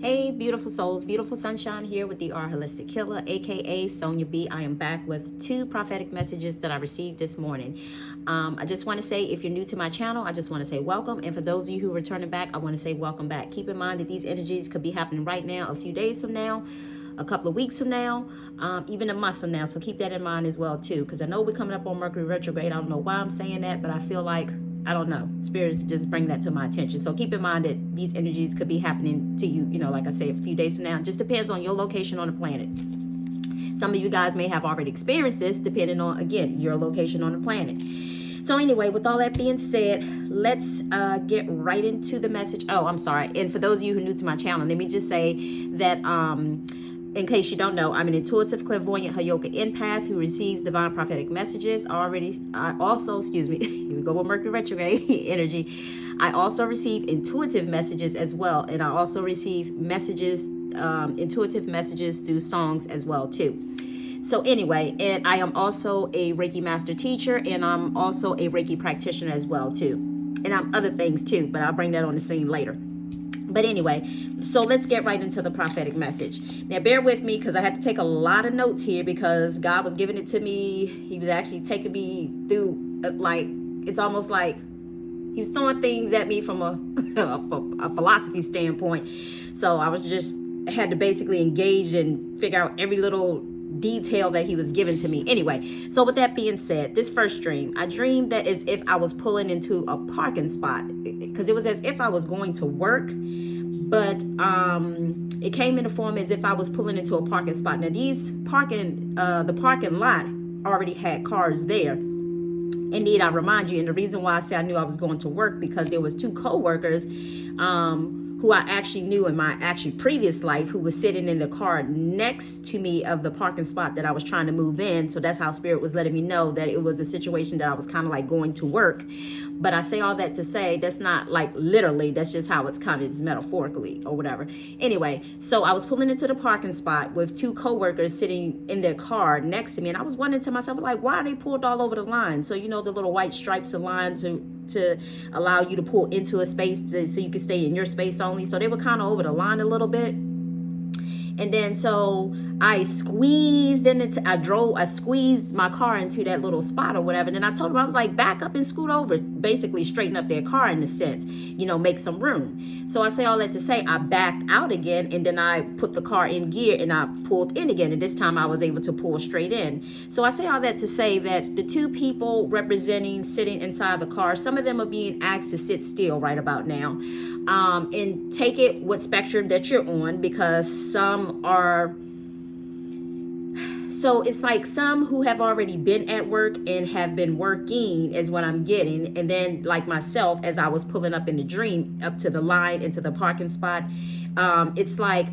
Hey, beautiful souls, beautiful sunshine here with the R Holistic Killer, aka Sonia B. I am back with 2 prophetic messages that I received this morning. I just want to say, if you're new to my channel, I just want to say welcome. And for those of you who are returning back, I want to say welcome back. Keep in mind that these energies could be happening right now, a few days from now, a couple of weeks from now, even a month from now. So keep that in mind as well, too, because I know we're coming up on Mercury retrograde. I don't know why I'm saying that, but I feel like I don't know. Spirits just bring that to my attention. So keep in mind that these energies could be happening to you, like I say, a few days from now. It just depends on your location on the planet. Some of you guys may have already experienced this, depending on, again, your location on the planet. So anyway, with all that being said, let's get right into the message. Oh, I'm sorry. And for those of you who are new to my channel, let me just say that in case you don't know, I'm an intuitive, clairvoyant, Hayoka empath who receives divine prophetic messages. I also, here we go with Mercury retrograde energy. I also receive intuitive messages as well. And I also receive messages, intuitive messages through songs as well too. So anyway, and I am also a Reiki master teacher, and I'm also a Reiki practitioner as well too. And I'm other things too, but I'll bring that on the scene later. But anyway, so let's get right into the prophetic message. Now, bear with me because I had to take a lot of notes here because God was giving it to me. He was actually taking me through, it's almost like he was throwing things at me from a philosophy standpoint. So I had to basically engage and figure out every little detail that he was giving to me. Anyway, so with that being said, this first dream, I dreamed that as if I was pulling into a parking spot, because it was as if I was going to work, but it came in the form as if I was pulling into a parking spot. Now the parking lot already had cars there. Indeed, I remind you, and the reason why I say I knew I was going to work, because there was 2 co-workers who I actually knew in my previous life, who was sitting in the car next to me of the parking spot that I was trying to move in. So that's how Spirit was letting me know that it was a situation that I was kind of like going to work. But I say all that to say that's not like literally, that's just how it's coming. It's metaphorically or whatever. Anyway, so I was pulling into the parking spot with 2 co-workers sitting in their car next to me. And I was wondering to myself, like, why are they pulled all over the line? So, the little white stripes of line to allow you to pull into a space so you can stay in your space only. So they were kind of over the line a little bit. And then so I squeezed I squeezed my car into that little spot or whatever. And then I told them, I was like, back up and scoot over, basically straighten up their car in a sense, make some room. So I say all that to say I backed out again, and then I put the car in gear and I pulled in again. And this time I was able to pull straight in. So I say all that to say that the 2 people representing sitting inside the car, some of them are being asked to sit still right about now. And take it what spectrum that you're on, because some are, so it's like some who have already been at work and have been working is what I'm getting. And then like myself, as I was pulling up in the dream up to the line into the parking spot, it's like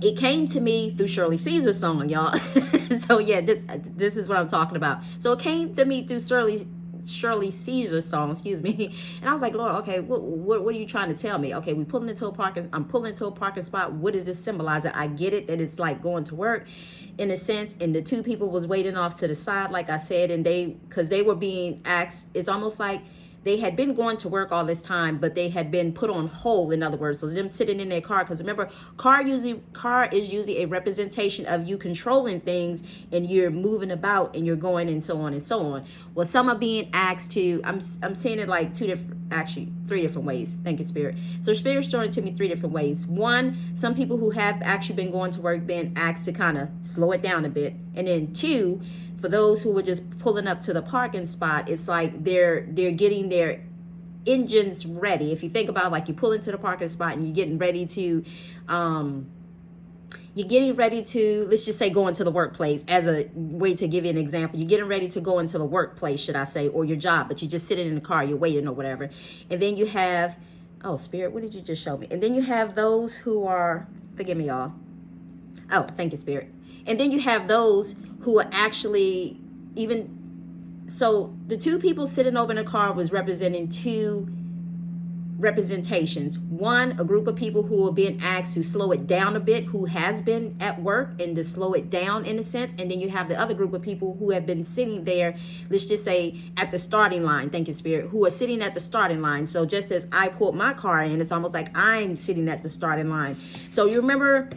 it came to me through Shirley Caesar's song, y'all. So yeah, this is what I'm talking about. So it came to me through Shirley Caesar's song, and I was like, Lord, okay, what are you trying to tell me? Okay, I'm pulling into a parking spot. What does this symbolize? I get it that it's like going to work in a sense, and the 2 people was waiting off to the side, like I said, and because they were being asked, it's almost like they had been going to work all this time, but they had been put on hold, in other words. So them sitting in their car, because remember, car is usually a representation of you controlling things, and you're moving about and you're going and so on and so on. Well, some are being asked to, I'm saying it like 3 different ways. Thank you, Spirit. So Spirit's showing it to me 3 different ways. 1, some people who have actually been going to work being asked to kind of slow it down a bit. And then 2, for those who were just pulling up to the parking spot, it's like they're getting their engines ready. If you think about, like, you pull into the parking spot and you're getting ready to let's just say go into the workplace, as a way to give you an example. You're getting ready to go into the workplace, should I say, or your job, but you're just sitting in the car, you're waiting or whatever. And then you have, oh, Spirit, what did you just show me? And then you have those who are, forgive me, y'all. Oh, thank you, Spirit. And then you have those who are actually so the 2 people sitting over in the car was representing 2 representations. One, a group of people who are being asked to slow it down a bit, who has been at work, and to slow it down in a sense. And then you have the other group of people who have been sitting there, let's just say at the starting line, thank you Spirit, who are sitting at the starting line. So just as I pulled my car in, it's almost like I'm sitting at the starting line. So you remember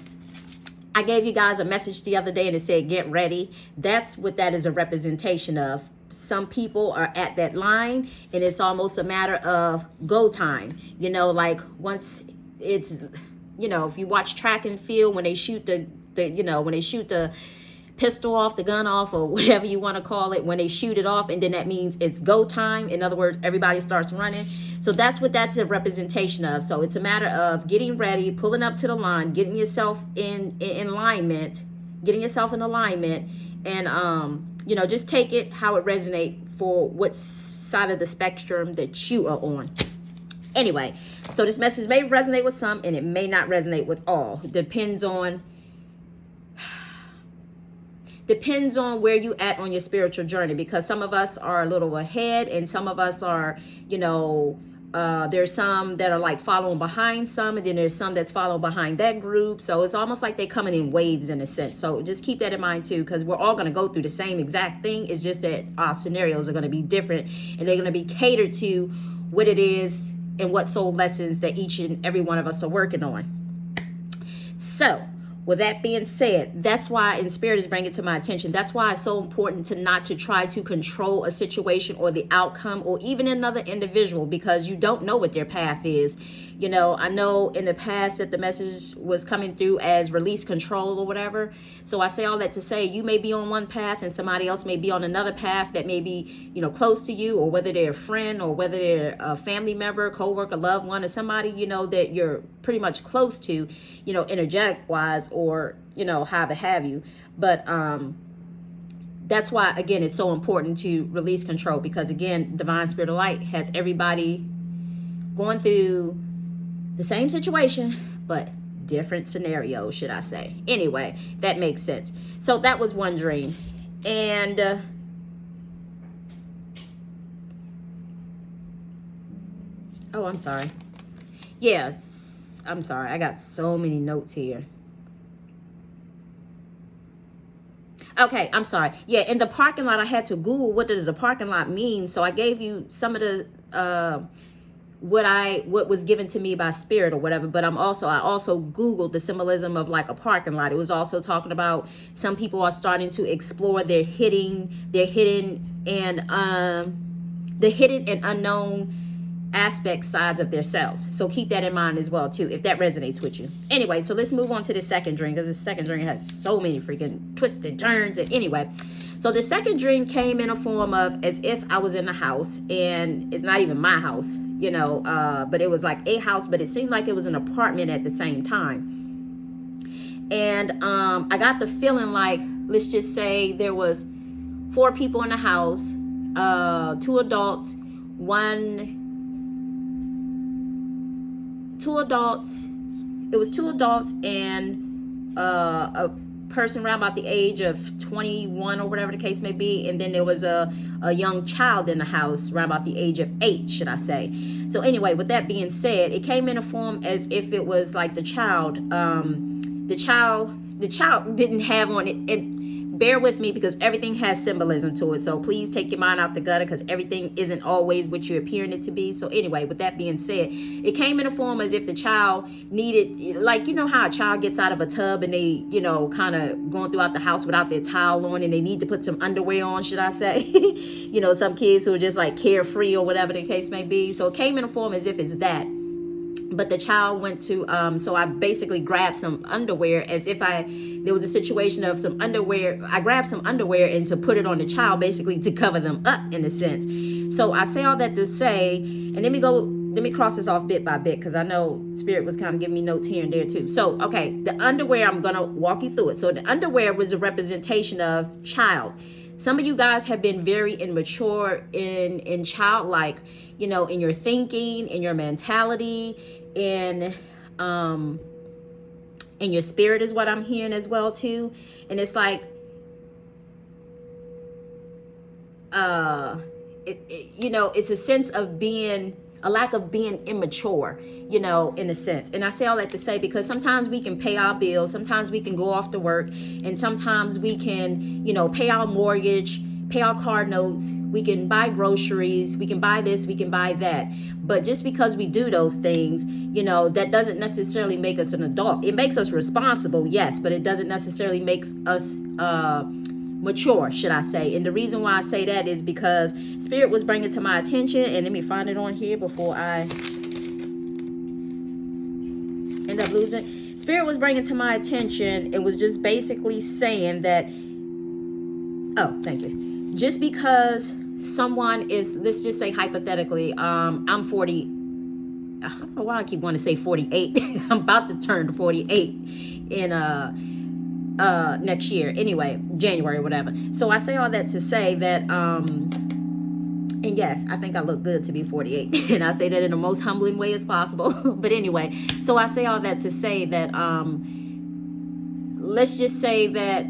I gave you guys a message the other day and it said get ready. That's what that is a representation of. Some people are at that line and it's almost a matter of go time. You know, like once it's, you know, if you watch track and field, when they shoot when they shoot the pistol off, the gun off, or whatever you want to call it, when they shoot it off, and then that means it's go time. In other words, everybody starts running. So that's what that's a representation of. So it's a matter of getting ready, pulling up to the line, getting yourself in alignment, and you know, just take it how it resonates for what side of the spectrum that you are on. Anyway, so this message may resonate with some and it may not resonate with all. Depends on where you at on your spiritual journey, because some of us are a little ahead and some of us are, you know, there's some that are like following behind some, and then there's some that's following behind that group. So it's almost like they're coming in waves in a sense. So just keep that in mind too, because we're all going to go through the same exact thing. It's just that our scenarios are going to be different and they're going to be catered to what it is and what soul lessons that each and every one of us are working on. So with that being said, that's why, and Spirit is bringing it to my attention, that's why it's so important to not to try to control a situation or the outcome or even another individual, because you don't know what their path is. You know, I know in the past that the message was coming through as release control or whatever. So I say all that to say you may be on one path and somebody else may be on another path that may be, you know, close to you, or whether they're a friend or whether they're a family member, co-worker, loved one, or somebody, you know, that you're pretty much close to, you know, energetic wise, or, you know, however have you. But that's why, again, it's so important to release control, because again, Divine Spirit of Light has everybody going through the same situation, but different scenarios, should I say. Anyway, that makes sense. So that was one dream. And oh, I'm sorry. Yes, I'm sorry. I got so many notes here. Okay, I'm sorry. Yeah, in the parking lot, I had to Google what does a parking lot mean. So I gave you some of the what was given to me by Spirit or whatever, but I also Googled the symbolism of like a parking lot. It was also talking about some people are starting to explore their hidden and unknown aspect sides of themselves. So keep that in mind as well too, if that resonates with you. Anyway, so let's move on to the second dream, because the second dream has so many freaking twists and turns. And anyway, so the second dream came in a form of as if I was in a house, and it's not even my house, you know, but it was like a house, but it seemed like it was an apartment at the same time. And I got the feeling like, let's just say there was 4 people in the house, 2 adults, it was 2 adults and a person around about the age of 21 or whatever the case may be, and then there was a young child in the house around about the age of 8, should I say. So anyway, with that being said, it came in a form as if it was like the child didn't have on it, and bear with me because everything has symbolism to it, so please take your mind out the gutter, because everything isn't always what you're appearing it to be. So anyway, with that being said, it came in a form as if the child needed, like, you know how a child gets out of a tub and they, you know, kind of going throughout the house without their towel on, and they need to put some underwear on, should I say. You know, some kids who are just like carefree or whatever the case may be. So it came in a form as if it's that. But the child went to, so I basically grabbed some underwear as if there was a situation of some underwear. I grabbed some underwear and to put it on the child, basically to cover them up in a sense. So I say all that to say, and let me cross this off bit by bit, because I know Spirit was kind of giving me notes here and there too. So, okay, the underwear, I'm going to walk you through it. So the underwear was a representation of child. Some of you guys have been very immature in childlike, you know, in your thinking, in your mentality, in your spirit is what I'm hearing as well too. And it's like, you know, it's a sense of being a lack of being immature, you know, in a sense. And I say all that to say because sometimes we can pay our bills, sometimes we can go off to work, and sometimes we can, you know, pay our mortgage, pay our car notes, we can buy groceries, we can buy this, we can buy that. But just because we do those things, you know, that doesn't necessarily make us an adult. It makes us responsible, yes, but it doesn't necessarily make us mature, should I say. And the reason why I say that is because Spirit was bringing to my attention, and let me find it on here before I end up losing. Spirit was bringing to my attention, it was just basically saying that, oh, thank you. Just because someone is, let's just say hypothetically, I'm 40, I don't know why I keep wanting to say 48. I'm about to turn 48 in next year, anyway, January, whatever. So I say all that to say that and yes, I think I look good to be 48. And I say that in the most humbling way as possible. But anyway, so I say all that to say that let's just say that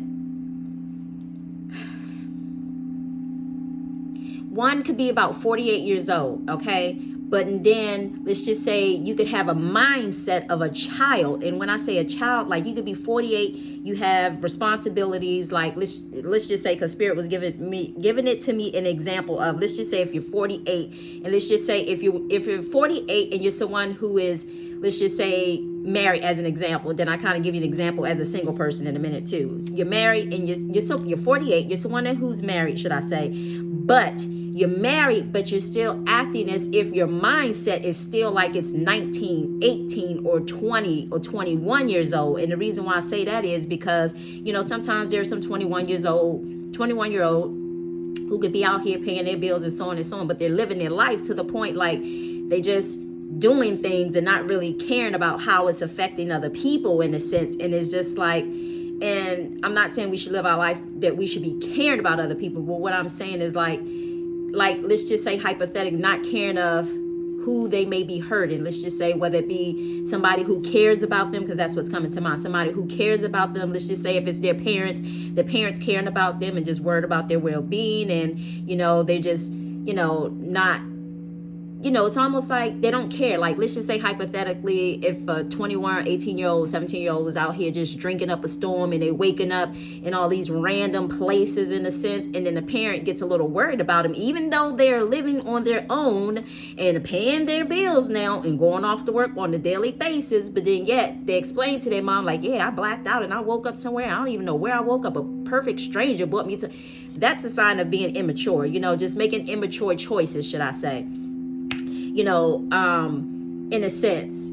one could be about 48 years old, okay? But then let's just say you could have a mindset of a child. And when I say a child, like you could be 48, you have responsibilities. Like let's just say, because Spirit was giving it to me an example of, let's just say if you're 48, and let's just say if you're 48 and you're someone who is, let's just say, married as an example, then I kind of give you an example as a single person in a minute too. You're married and you're 48, you're someone who's married, should I say, but you're married, but you're still acting as if your mindset is still like it's 19, 18, or 20 or 21 years old. And the reason why I say that is because, you know, sometimes there's some 21-year-old who could be out here paying their bills and so on and so on, but they're living their life to the point like they just doing things and not really caring about how it's affecting other people in a sense. And it's just like, and I'm not saying we should live our life that we should be caring about other people, but what I'm saying is like let's just say hypothetically, not caring of who they may be hurting. Let's just say whether it be somebody who cares about them, because that's what's coming to mind, somebody who cares about them. Let's just say if it's their parents, the parents caring about them and just worried about their well-being, and you know, they're just, you know, not, you know, it's almost like they don't care. Like, let's just say hypothetically, if a 21, 18-year-old, 17-year-old was out here just drinking up a storm and they waking up in all these random places in a sense, and then the parent gets a little worried about them, even though they're living on their own and paying their bills now and going off to work on a daily basis, but then yet they explain to their mom like, yeah, I blacked out and I woke up somewhere. I don't even know where I woke up. A perfect stranger brought me to. That's a sign of being immature, you know, just making immature choices, should I say. You know, in a sense,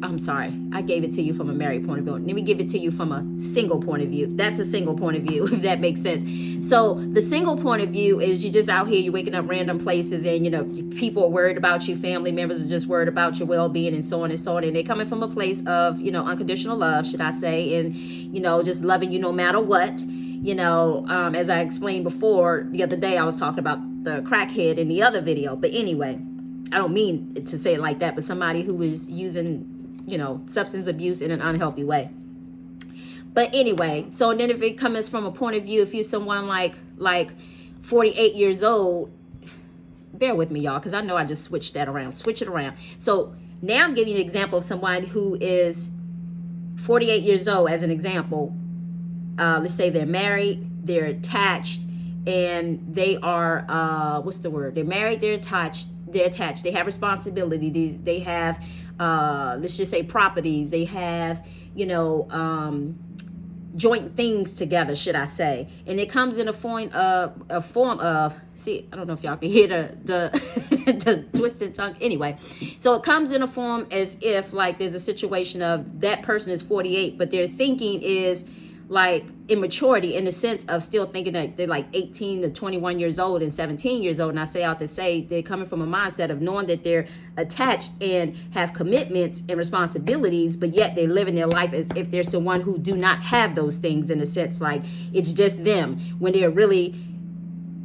I'm sorry, I gave it to you from a married point of view. Let me give it to you from a single point of view. That's a single point of view, if that makes sense. So the single point of view is you're just out here, you're waking up random places, and, you know, people are worried about you. Family members are just worried about your well-being and so on and so on. And they're coming from a place of, you know, unconditional love, should I say, and, you know, just loving you no matter what. You know, as I explained before, the other day I was talking about the crackhead in the other video. But anyway, I don't mean to say it like that, but somebody who is using, you know, substance abuse in an unhealthy way. But anyway, so then if it comes from a point of view, if you're someone like 48 years old, bear with me, y'all, because I know I just switch it around. So now I'm giving you an example of someone who is 48 years old as an example. Let's say they're married, they're attached, and they are, what's the word? They're married, they're attached, they have responsibilities, they have, let's just say properties, they have, you know, joint things together, should I say. And it comes in a form of, see, I don't know if y'all can hear the twisted tongue. Anyway, so it comes in a form as if like there's a situation of that person is 48, but their thinking is like immaturity in the sense of still thinking that they're like 18 to 21 years old and 17 years old. And I say out to say they're coming from a mindset of knowing that they're attached and have commitments and responsibilities, but yet they're living their life as if they're someone who do not have those things, in a sense like it's just them, when they're really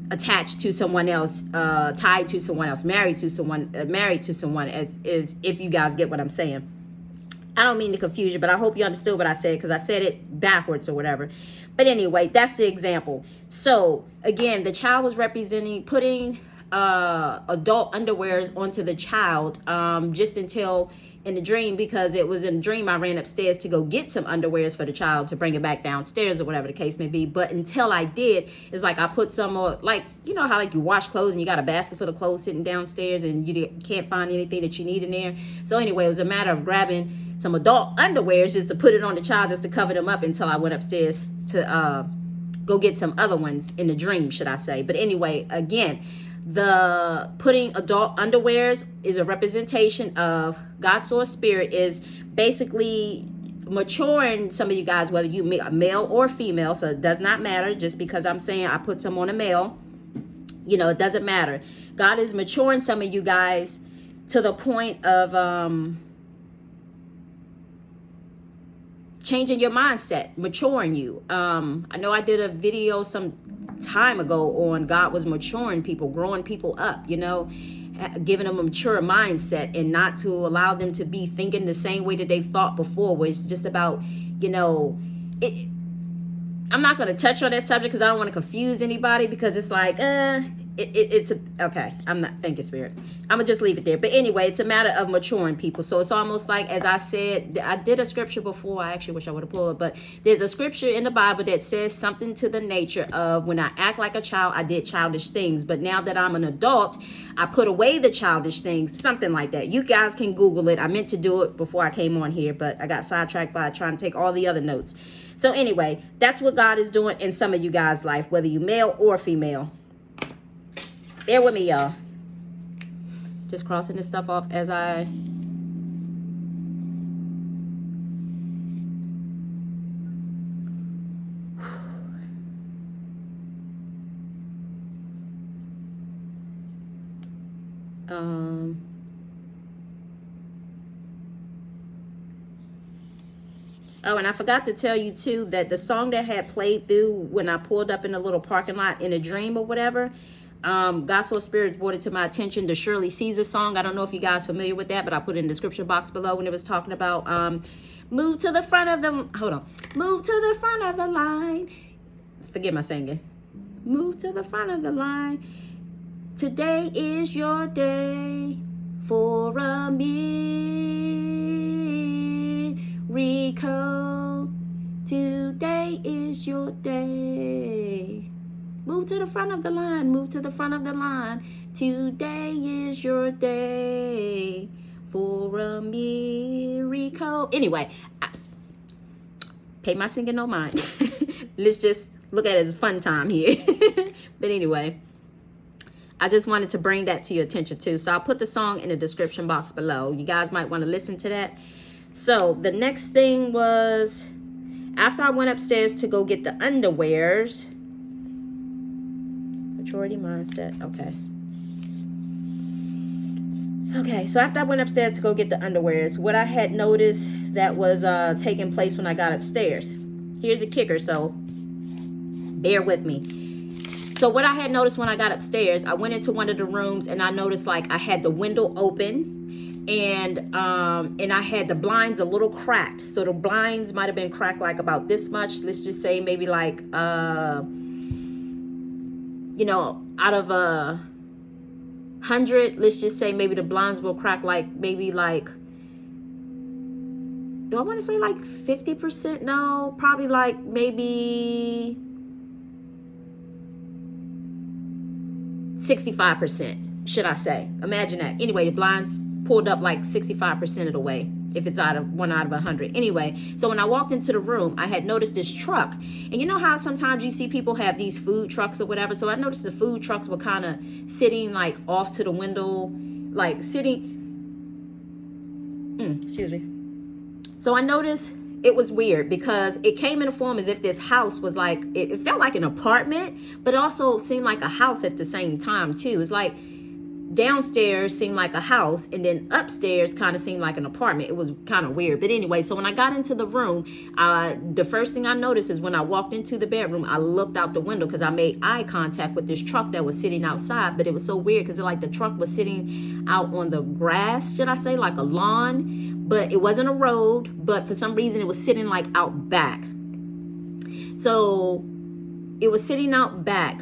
attached to someone else, tied to someone else, married to someone, as if you guys get what I'm saying. I don't mean to confuse you, but I hope you understood what I said, because I said it backwards or whatever. But anyway, that's the example. So again, the child was representing putting adult underwears onto the child, just until in the dream, because it was in a dream I ran upstairs to go get some underwears for the child to bring it back downstairs or whatever the case may be. But until I did, it's like I put some more, like, you know how like you wash clothes and you got a basket full of clothes sitting downstairs and you can't find anything that you need in there. So anyway, it was a matter of grabbing some adult underwears just to put it on the child, just to cover them up, until I went upstairs to go get some other ones in the dream, should I say. But anyway, again, the putting adult underwears is a representation of God's source spirit, is basically maturing some of you guys, whether you male or female. So it does not matter. Just because I'm saying I put some on a male, you know, it doesn't matter. God is maturing some of you guys to the point of changing your mindset, maturing you. I know I did a video some time ago on God was maturing people, growing people up, you know, giving them a mature mindset, and not to allow them to be thinking the same way that they thought before, where it's just about, you know, I'm not going to touch on that subject because I don't want to confuse anybody, because it's like, okay, I'm not, thank you, Spirit. I'm going to just leave it there. But anyway, it's a matter of maturing people. So it's almost like, as I said, I did a scripture before. I actually wish I would have pulled it, but there's a scripture in the Bible that says something to the nature of, when I act like a child, I did childish things. But now that I'm an adult, I put away the childish things, something like that. You guys can Google it. I meant to do it before I came on here, but I got sidetracked by trying to take all the other notes. So anyway, that's what God is doing in some of you guys' life, whether you male or female. Bear with me, y'all. Just crossing this stuff off as I... Oh, and I forgot to tell you, too, that the song that had played through when I pulled up in the little parking lot in a dream or whatever, Gospel Spirit brought it to my attention, the Shirley Caesar song. I don't know if you guys are familiar with that, but I put it in the description box below when it was talking about move to the front of the... Hold on. Move to the front of the line. Forget my singing. Move to the front of the line. Today is your day for a miracle. Today is your day. Move to the front of the line. Move to the front of the line. Today is your day for a miracle. Anyway, pay my singing no mind. Let's just look at it as fun time here. But anyway, I just wanted to bring that to your attention too. So I'll put the song in the description box below. You guys might want to listen to that. So the next thing was, after I went upstairs to go get the underwears, maturity mindset. Okay, so after I went upstairs to go get the underwears, what I had noticed that was taking place when I got upstairs. Here's the kicker, so bear with me. So what I had noticed when I got upstairs, I went into one of the rooms and I noticed like I had the window open, and I had the blinds a little cracked. So the blinds might have been cracked like about this much. Let's just say maybe like you know, out of 100, let's just say maybe the blinds will crack like maybe like, do I want to say like 50%? No, probably like maybe 65%, should I say. Imagine that. Anyway, the blinds pulled up like 65% of the way, if it's one out of 100. Anyway, so when I walked into the room, I had noticed this truck. And you know how sometimes you see people have these food trucks or whatever? So I noticed the food trucks were kind of sitting like off to the window, like sitting, excuse me. So I noticed it was weird because it came in a form as if this house was like, it felt like an apartment, but it also seemed like a house at the same time too. It's like downstairs seemed like a house, and then upstairs kind of seemed like an apartment. It was kind of weird. But anyway, so when I got into the room, the first thing I noticed is when I walked into the bedroom, I looked out the window because I made eye contact with this truck that was sitting outside. But it was so weird because like the truck was sitting out on the grass, should I say, like a lawn, but it wasn't a road, but for some reason it was sitting like out back. So it was sitting out back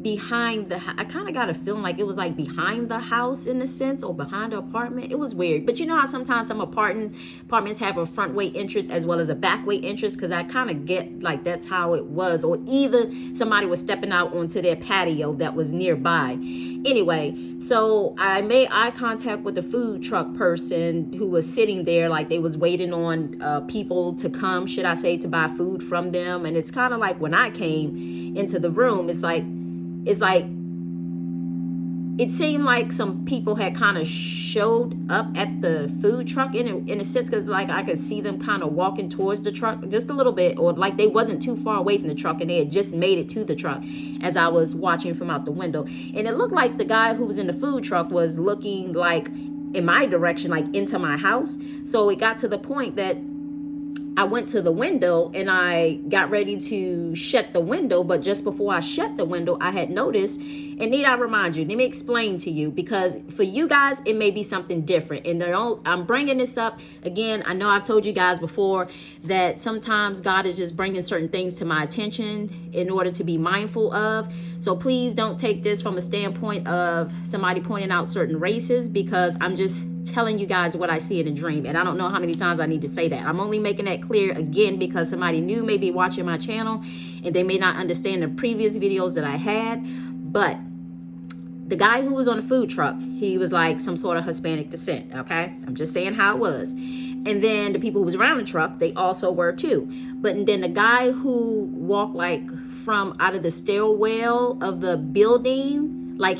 behind I kind of got a feeling like it was like behind the house in a sense, or behind the apartment. It was weird. But you know how sometimes some apartments have a front way entrance as well as a back way entrance, because I kind of get like that's how it was, or either somebody was stepping out onto their patio that was nearby. Anyway, so I made eye contact with the food truck person who was sitting there, like they was waiting on people to come, should I say, to buy food from them. And it's kind of like when I came into the room, it's like it seemed like some people had kind of showed up at the food truck in a sense, because like I could see them kind of walking towards the truck just a little bit, or like they wasn't too far away from the truck and they had just made it to the truck as I was watching from out the window. And it looked like the guy who was in the food truck was looking like in my direction, like into my house. So it got to the point that I went to the window and I got ready to shut the window. But just before I shut the window, I had noticed, and need I remind you, let me explain to you, because for you guys, it may be something different. And I'm bringing this up again. I know I've told you guys before that sometimes God is just bringing certain things to my attention in order to be mindful of. So please don't take this from a standpoint of somebody pointing out certain races, because I'm just telling you guys what I see in a dream. And I don't know how many times I need to say that. I'm only making that clear again because somebody new may be watching my channel and they may not understand the previous videos that I had. But the guy who was on the food truck, he was like some sort of Hispanic descent, okay? I'm just saying how it was. And then the people who was around the truck, they also were too. But then the guy who walked like from out of the stairwell of the building, like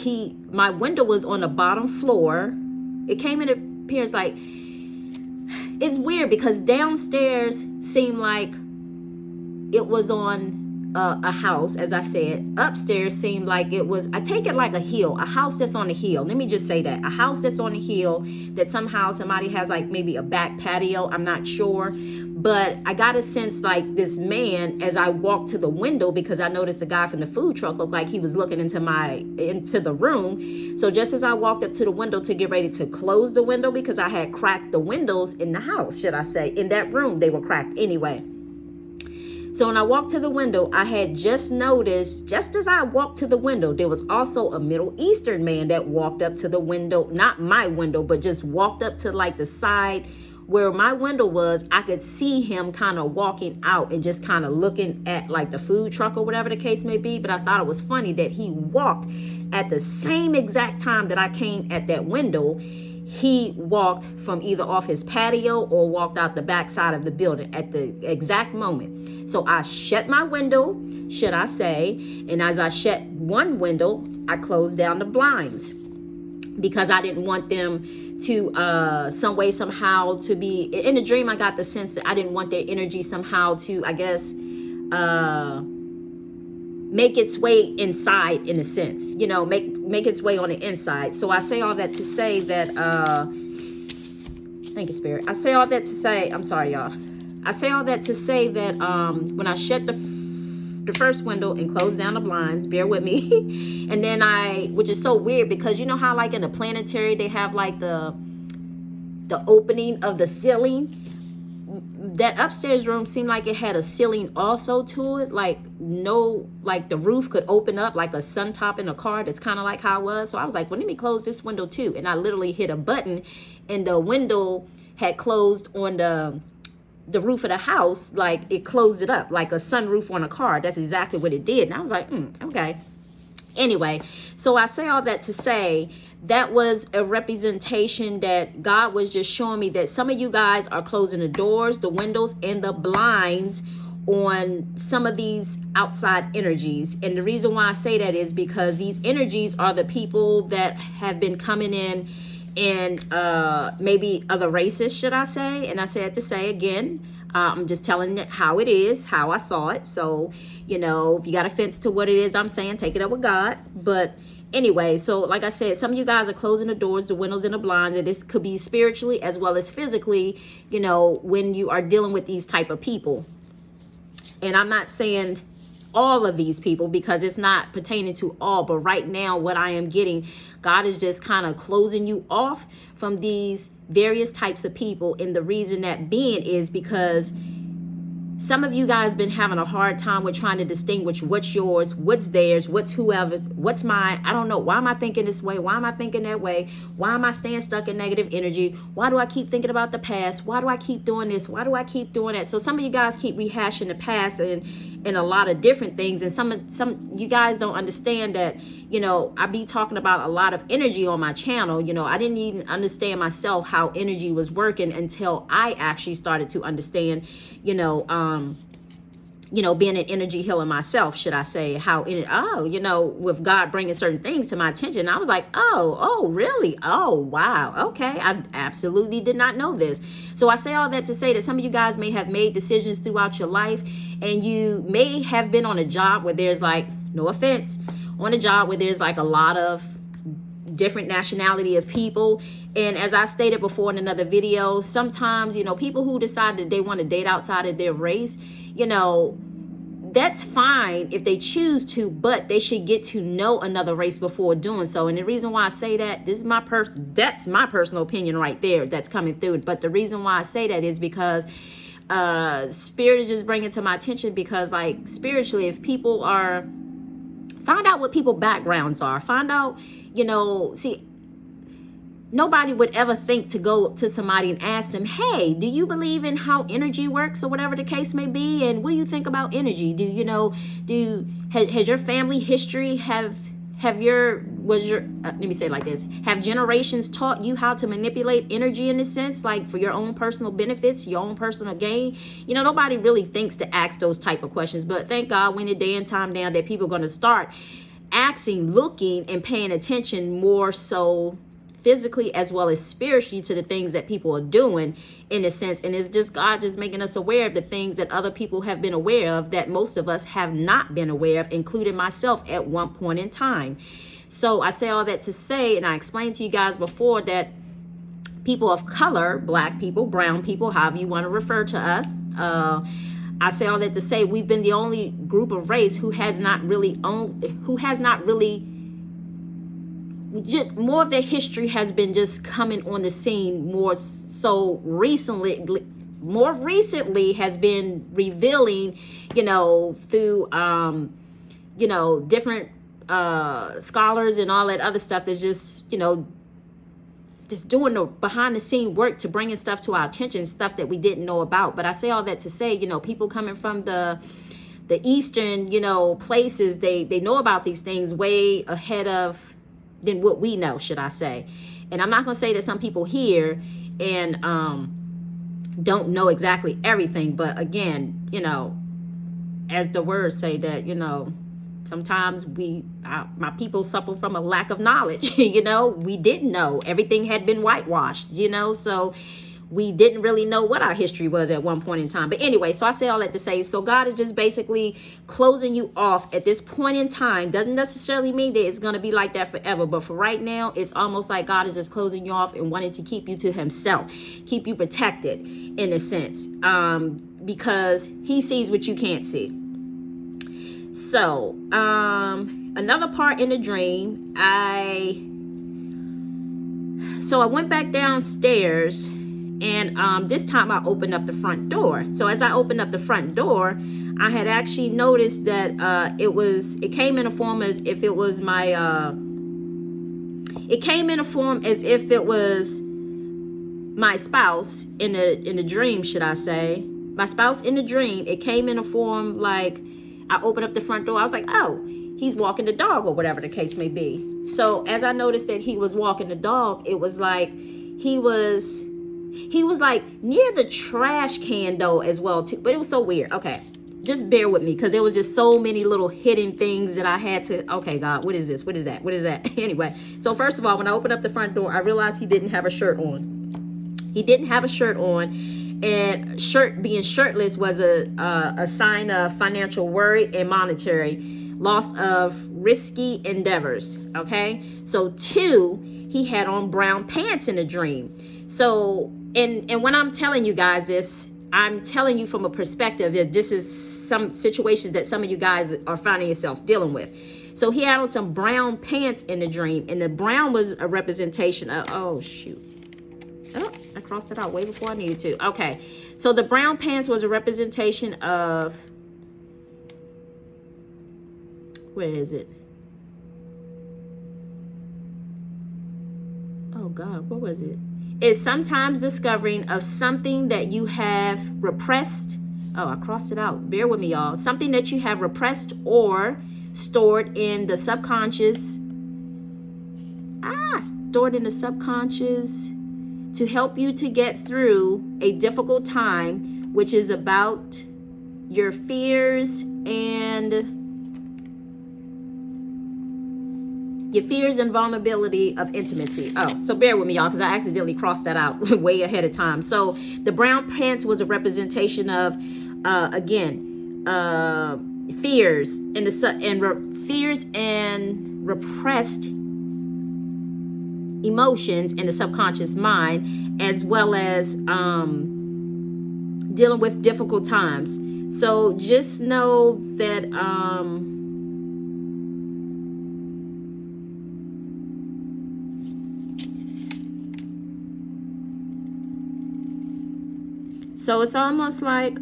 my window was on the bottom floor. It came in appearance like, it's weird because downstairs seemed like it was on a house, as I said. Upstairs seemed like it was, I take it like a hill, a house that's on a hill. Let me just say that. A house that's on a hill that somehow somebody has like maybe a back patio. I'm not sure. But I got a sense like this man, as I walked to the window, because I noticed the guy from the food truck looked like he was looking into the room. So just as I walked up to the window to get ready to close the window, because I had cracked the windows in the house, should I say, in that room, they were cracked anyway. So when I walked to the window, I had just noticed, just as I walked to the window, there was also a Middle Eastern man that walked up to the window, not my window, but just walked up to like the side where my window was. I could see him kind of walking out and just kind of looking at like the food truck or whatever the case may be. But I thought it was funny that he walked at the same exact time that I came at that window. He walked from either off his patio or walked out the back side of the building at the exact moment. So I shut my window, should I say, and as I shut one window, I closed down the blinds because I didn't want them to some way, somehow to be, in the dream, I got the sense that I didn't want their energy somehow to, I guess, make its way inside, in a sense, you know, make its way on the inside. So I say all that to say that, thank you, Spirit. I say all that to say, I'm sorry, y'all. I say all that to say that when I shut the first window and closed down the blinds, bear with me, and then which is so weird because you know how like in the planetary they have like the opening of the ceiling. That upstairs room seemed like it had a ceiling also to it, like the roof could open up like a sun top in a car. That's kind of like how it was. So I was like, well, let me close this window too. And I literally hit a button and the window had closed on the roof of the house. Like it closed it up like a sunroof on a car. That's exactly what it did. And I was like, okay. Anyway, so I say all that to say that was a representation that God was just showing me that some of you guys are closing the doors, the windows, and the blinds on some of these outside energies. And the reason why I say that is because these energies are the people that have been coming in and maybe other races, should I say. And I said to say again, I'm just telling it how it is, how I saw it. So, you know, if you got offense to what it is I'm saying, take it up with God. But anyway, so like I said, some of you guys are closing the doors, the windows, and the blinds. And this could be spiritually as well as physically, you know, when you are dealing with these type of people. And I'm not saying all of these people because it's not pertaining to all. But right now, what I am getting, God is just kind of closing you off from these various types of people. And the reason that being is because some of you guys been having a hard time with trying to distinguish what's yours, what's theirs, what's whoever's, what's mine. I don't know. Why am I thinking this way? Why am I thinking that way? Why am I staying stuck in negative energy? Why do I keep thinking about the past? Why do I keep doing this? Why do I keep doing that? So some of you guys keep rehashing the past and a lot of different things. And some you guys don't understand that, you know, I be talking about a lot of energy on my channel. You know, I didn't even understand myself how energy was working until I actually started to understand, being an energy healer myself, should I say, with God bringing certain things to my attention, I was like, oh, really? Oh, wow. Okay. I absolutely did not know this. So I say all that to say that some of you guys may have made decisions throughout your life, and you may have been on a job where there's, like, no offense, on a job where there's like a lot of different nationality of people. And as I stated before in another video, sometimes, people who decide that they want to date outside of their race, that's fine if they choose to, but they should get to know another race before doing so. And the reason why I say that, that's my personal opinion right there that's coming through. But the reason why I say that is because Spirit is just bringing to my attention, because, like, spiritually, if people are, find out what people's backgrounds are, find out, nobody would ever think to go to somebody and ask them, hey, do you believe in how energy works, or whatever the case may be? And what do you think about energy? Has your family history, have generations taught you how to manipulate energy in a sense, like for your own personal benefits, your own personal gain? Nobody really thinks to ask those type of questions, but thank God when the day and time down that people are going to start asking, looking, and paying attention more so physically as well as spiritually to the things that people are doing, in a sense. And it's just God just making us aware of the things that other people have been aware of that most of us have not been aware of, including myself at one point in time. So I say all that to say, and I explained to you guys before, that people of color, black people, brown people, however you want to refer to us, I say all that to say we've been the only group of race who has not really just, more of their history has been just coming on the scene more so recently has been revealing, through different scholars and all that other stuff that's just just doing the behind the scene work to bringing stuff to our attention, stuff that we didn't know about. But I say all that to say, people coming from the eastern places, they know about these things way ahead of than what we know, should I say. And I'm not going to say that some people here and don't know exactly everything, but again, as the words say that, sometimes my people suffer from a lack of knowledge. We didn't know. Everything had been whitewashed, so we didn't really know what our history was at one point in time. But anyway, so I say all that to say, so God is just basically closing you off at this point in time. Doesn't necessarily mean that it's going to be like that forever, but for right now, it's almost like God is just closing you off and wanting to keep you to himself, keep you protected in a sense, because he sees what you can't see. So another part in the dream, I went back downstairs, and this time I opened up the front door. So as I opened up the front door, I had actually noticed that it came in a form as if it was my my spouse in the dream, should I say. My spouse in the dream, it came in a form like I opened up the front door. I was like, oh, he's walking the dog, or whatever the case may be. So as I noticed that he was walking the dog, it was like he was like near the trash can though as well too. But it was so weird. Okay, just bear with me, because there was just so many little hidden things that I had to, okay, God, what is this? What is that? What is that? Anyway, so first of all, when I opened up the front door, I realized he didn't have a shirt on. He didn't have a shirt on. And being shirtless was a sign of financial worry and monetary loss of risky endeavors. Okay, so 2, he had on brown pants in a dream. So and when I'm telling you guys this, I'm telling you from a perspective that this is some situations that some of you guys are finding yourself dealing with. So he had on some brown pants in the dream, and the brown was a representation of, oh shoot, Oh, I crossed it out way before I needed to. Okay. So the brown pants was a representation of, where is it? Oh God, what was it? It's sometimes discovering of something that you have repressed. Oh, I crossed it out. Bear with me, y'all. Something that you have repressed or stored in the subconscious. Stored in the subconscious to help you to get through a difficult time, which is about your fears and vulnerability of intimacy. Oh, so bear with me, y'all, because I accidentally crossed that out way ahead of time. So the brown pants was a representation of, fears and fears and repressed emotions in the subconscious mind, as well as dealing with difficult times. So just know that so it's almost like,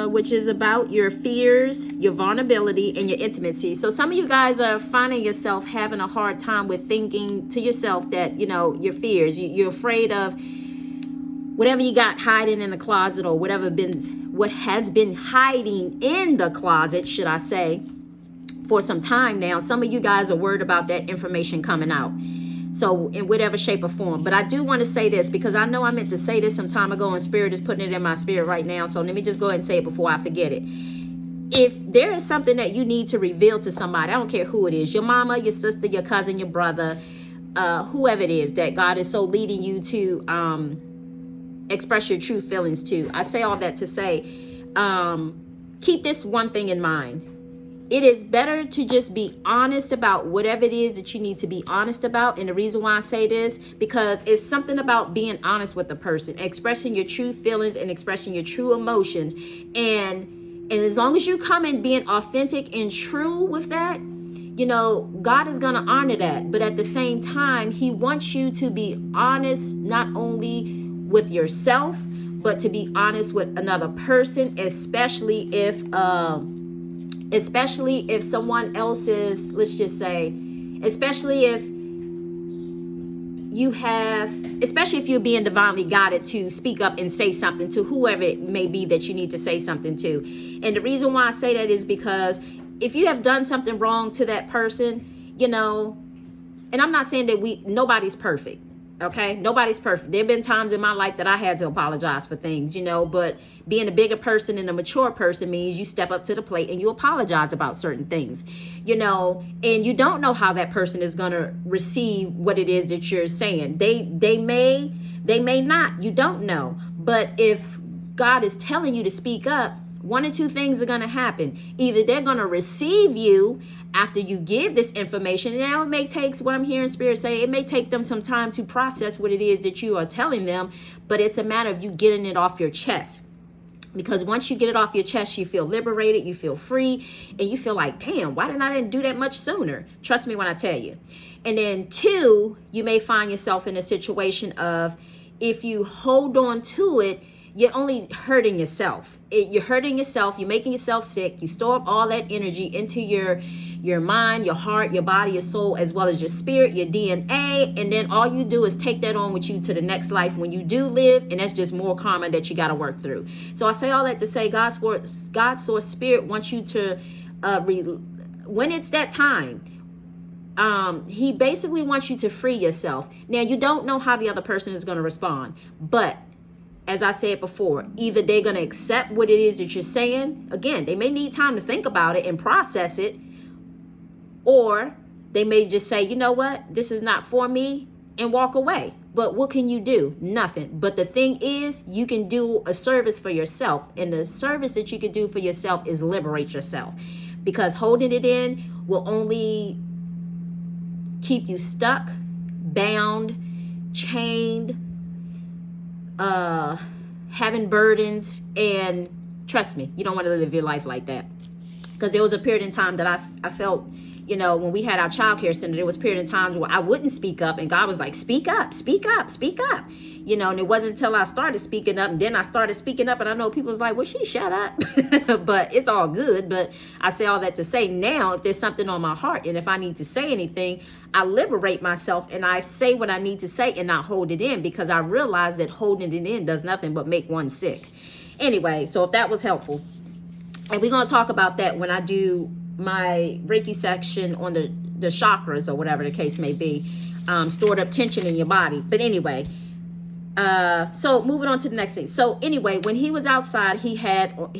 which is about your fears, your vulnerability, and your intimacy. So some of you guys are finding yourself having a hard time with thinking to yourself that, your fears, you're afraid of whatever you got hiding in the closet, or what has been hiding in the closet, should I say, for some time now. Some of you guys are worried about that information coming out. So in whatever shape or form. But I do want to say this, because I know I meant to say this some time ago and Spirit is putting it in my spirit right now. So let me just go ahead and say it before I forget it. If there is something that you need to reveal to somebody, I don't care who it is, your mama, your sister, your cousin, your brother, whoever it is that God is so leading you to express your true feelings to. I say all that to say, keep this one thing in mind. It is better to just be honest about whatever it is that you need to be honest about. And the reason why I say this, because it's something about being honest with the person, expressing your true feelings and expressing your true emotions. And as long as you come in being authentic and true with that, God is going to honor that. But at the same time, he wants you to be honest, not only with yourself, but to be honest with another person, especially if someone else is, let's just say, especially if you're being divinely guided to speak up and say something to whoever it may be that you need to say something to. And the reason why I say that is because if you have done something wrong to that person, and I'm not saying that nobody's perfect. Okay, nobody's perfect. There have been times in my life that I had to apologize for things, but being a bigger person and a mature person means you step up to the plate and you apologize about certain things, and you don't know how that person is going to receive what it is that you're saying. They may not, you don't know. But if God is telling you to speak up, one or two things are going to happen. Either they're going to receive you after you give this information. Now it may take, what I'm hearing Spirit say, it may take them some time to process what it is that you are telling them, but it's a matter of you getting it off your chest. Because once you get it off your chest, you feel liberated, you feel free, and you feel like, damn, why didn't I do that much sooner? Trust me when I tell you. And then two, you may find yourself in a situation of, if you hold on to it, you're only hurting yourself. You're hurting yourself. You're making yourself sick. You store up all that energy into your mind, your heart, your body, your soul, as well as your spirit, your DNA. And then all you do is take that on with you to the next life when you do live. And that's just more karma that you got to work through. So I say all that to say God's source spirit wants you to, when it's that time, he basically wants you to free yourself. Now, you don't know how the other person is going to respond, but as I said before, either they're going to accept what it is that you're saying. Again, they may need time to think about it and process it. Or they may just say, you know what, this is not for me, and walk away. But what can you do? Nothing. But the thing is, you can do a service for yourself. And the service that you can do for yourself is liberate yourself. Because holding it in will only keep you stuck, bound, chained, having burdens. And trust me, you don't want to live your life like that. Because there was a period in time that I felt when we had our child care center, there was a period of times where I wouldn't speak up, and God was like, speak up, speak up, speak up. And it wasn't until I started speaking up, and then I started speaking up, and I know people was like, well, she shut up. But it's all good. But I say all that to say, now if there's something on my heart, and if I need to say anything, I liberate myself and I say what I need to say and not hold it in, because I realize that holding it in does nothing but make one sick. Anyway, so if that was helpful, and we're going to talk about that when I do my Reiki section on the chakras, or whatever the case may be, stored up tension in your body. But anyway, so moving on to the next thing. So anyway, when he was outside, he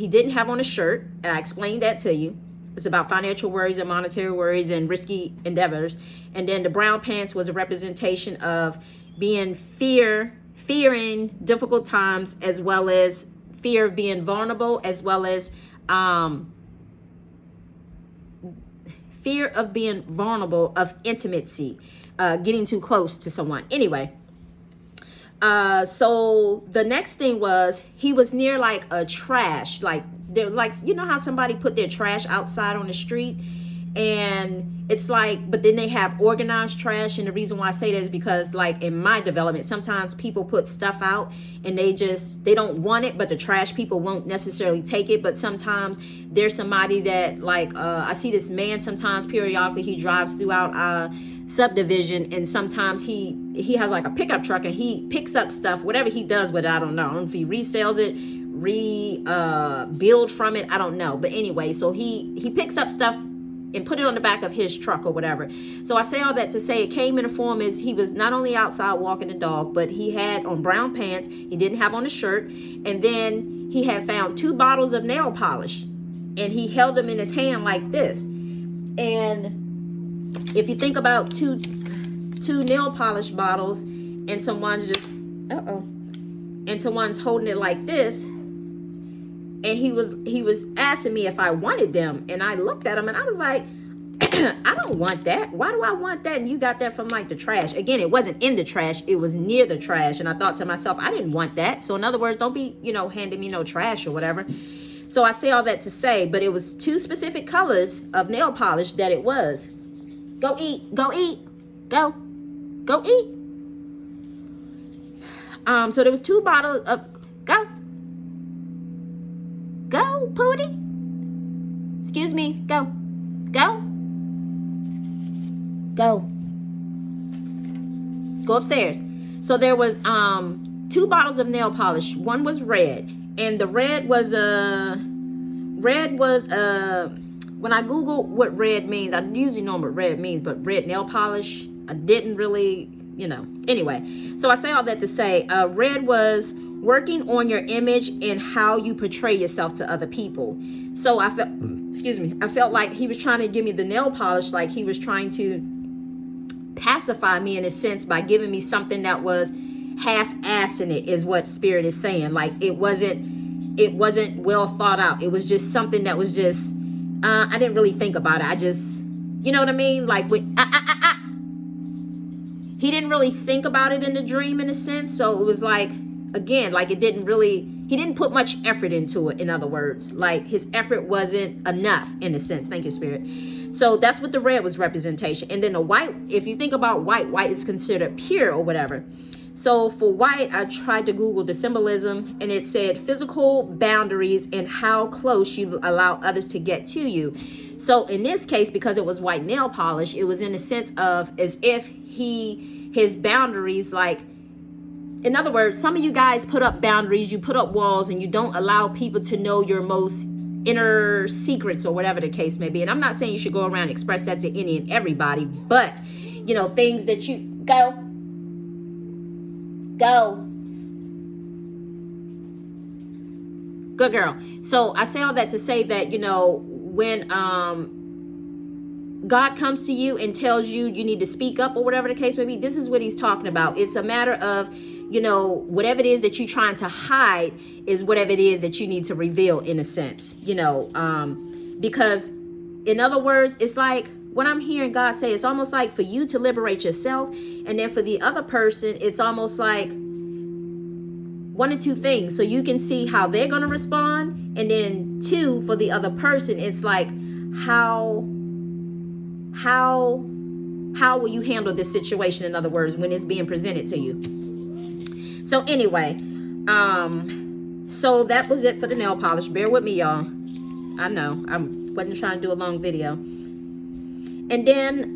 didn't have on a shirt, and I explained that to you. It's about financial worries and monetary worries and risky endeavors. And then the brown pants was a representation of being fearing difficult times, as well as fear of being vulnerable, as well as fear of being vulnerable, of intimacy, getting too close to someone. Anyway, so the next thing was, he was near like a trash, like how somebody put their trash outside on the street, and it's like, but then they have organized trash. And the reason why I say that is because, like, in my development, sometimes people put stuff out and they don't want it, but the trash people won't necessarily take it. But sometimes there's somebody that, like, I see this man sometimes periodically, he drives throughout subdivision, and sometimes he has like a pickup truck, and he picks up stuff, whatever he does with it, I don't know if he resells it, build from it, I don't know. But anyway, so he picks up stuff and put it on the back of his truck or whatever. So I say all that to say, it came in a form as he was not only outside walking the dog, but he had on brown pants, he didn't have on a shirt, and then he had found 2 bottles of nail polish, and he held them in his hand like this. And if you think about two nail polish bottles, and someone's just and someone's holding it like this, and he was asking me if I wanted them, and I looked at him and I was like, I don't want that. Why do I want that? And you got that from like the trash. Again, it wasn't in the trash, it was near the trash. And I thought to myself, I didn't want that. So in other words, don't be handing me no trash or whatever. So I say all that to say, but it was 2 specific colors of nail polish that it was. Go eat, go eat, go eat. So there was 2 bottles of, go Pootie. Excuse me, go upstairs. So there was 2 bottles of nail polish. One was red, and the red was when I Google what red means, I usually know what red means, but red nail polish, I didn't really, Anyway, so I say all that to say, red was working on your image and how you portray yourself to other people. So I felt like he was trying to give me the nail polish, like he was trying to pacify me in a sense by giving me something that was half-ass in it, is what Spirit is saying. Like it wasn't well thought out. It was just something that was just, I didn't really think about it. I just, you know what I mean? Like he didn't really think about it in the dream in a sense. So it was like, again, like he didn't put much effort into it. In other words, like his effort wasn't enough in a sense. Thank you, Spirit. So that's what the red was representation. And then the white, if you think about white is considered pure or whatever. So for white, I tried to Google the symbolism, and it said physical boundaries and how close you allow others to get to you. So in this case, because it was white nail polish, it was in a sense of as if his boundaries, like, in other words, some of you guys put up boundaries, you put up walls, and you don't allow people to know your most inner secrets or whatever the case may be. And I'm not saying you should go around and express that to any and everybody, but, things that you go. Good girl. So I say all that to say that, when God comes to you and tells you you need to speak up or whatever the case may be, this is what he's talking about. It's a matter of, whatever it is that you're trying to hide is whatever it is that you need to reveal in a sense, because in other words, it's like what I'm hearing God say, it's almost like for you to liberate yourself. And then for the other person, it's almost like one of 2 things. So you can see how they're going to respond. And then 2, for the other person, it's like, how how will you handle this situation, in other words, when it's being presented to you? So anyway, so that was it for the nail polish. Bear with me, y'all. I know I wasn't trying to do a long video. And then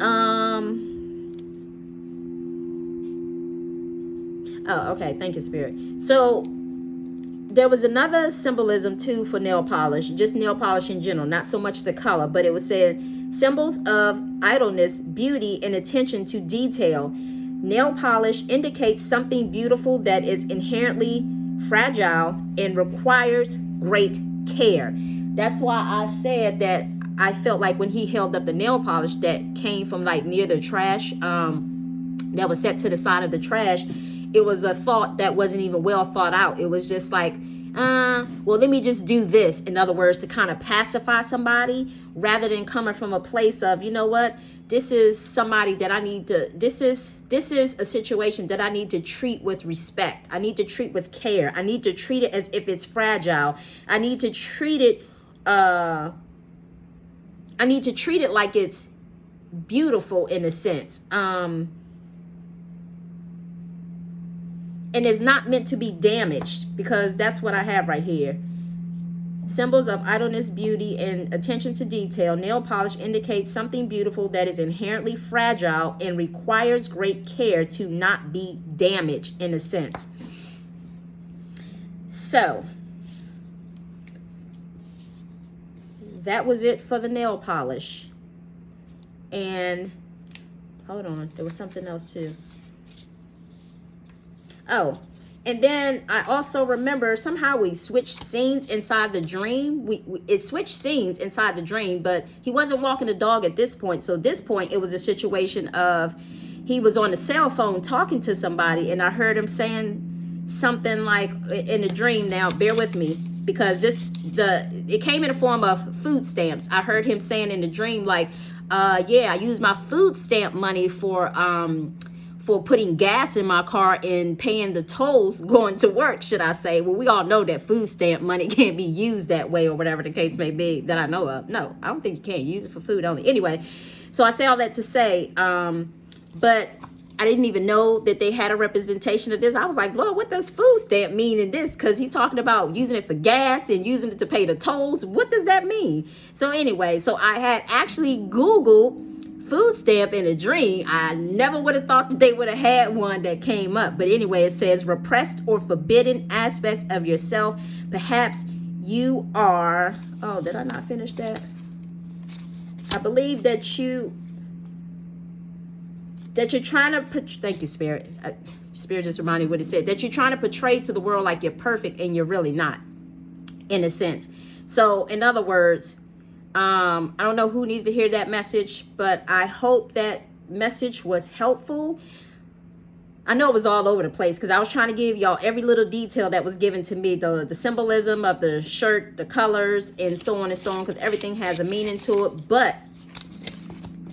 oh, okay, thank you, Spirit. So there was another symbolism too for nail polish, just nail polish in general, not so much the color, but it was said symbols of idleness, beauty, and attention to detail. Nail polish indicates something beautiful that is inherently fragile and requires great care. That's why I said that I felt like when he held up the nail polish that came from like near the trash, that was set to the side of the trash, it was a thought that wasn't even well thought out. It was just like, well, let me just do this. In other words, to kind of pacify somebody, rather than coming from a place of, you know what, this is somebody that I need to, this is a situation that I need to treat with respect. I need to treat with care. I need to treat it as if it's fragile. I need to treat it, like it's beautiful in a sense. And it's not meant to be damaged, because that's what I have right here. Symbols of idleness, beauty, and attention to detail. Nail polish indicates something beautiful that is inherently fragile and requires great care to not be damaged in a sense. So that was it for the nail polish. And hold on, there was something else too. Oh, and then I also remember somehow we switched scenes inside the dream. It switched scenes inside the dream, but he wasn't walking the dog at this point. So at this point, it was a situation of he was on the cell phone talking to somebody, and I heard him saying something like in the dream. Now, bear with me, because it came in the form of food stamps. I heard him saying in the dream like, yeah, I used my food stamp money for putting gas in my car and paying the tolls going to work, should I say. Well, we all know that food stamp money can't be used that way, or whatever the case may be, that I know of. No, I don't think you can use it for food only. Anyway, so I say all that to say, but I didn't even know that they had a representation of this. I was like, well, what does food stamp mean in this? Because he's talking about using it for gas and using it to pay the tolls. What does that mean? So anyway, so I had actually Googled food stamp in a dream. I never would have thought that they would have had one that came up. But anyway, it says repressed or forbidden aspects of yourself. Perhaps you are, oh, did I not finish that? I believe that you're trying to, thank you, Spirit. Spirit just reminded me what it said, that you're trying to portray to the world like you're perfect and you're really not, in a sense. So in other words, I don't know who needs to hear that message, but I hope that message was helpful. I know it was all over the place, because I was trying to give y'all every little detail that was given to me, the symbolism of the shirt, the colors, and so on and so on, because everything has a meaning to it. But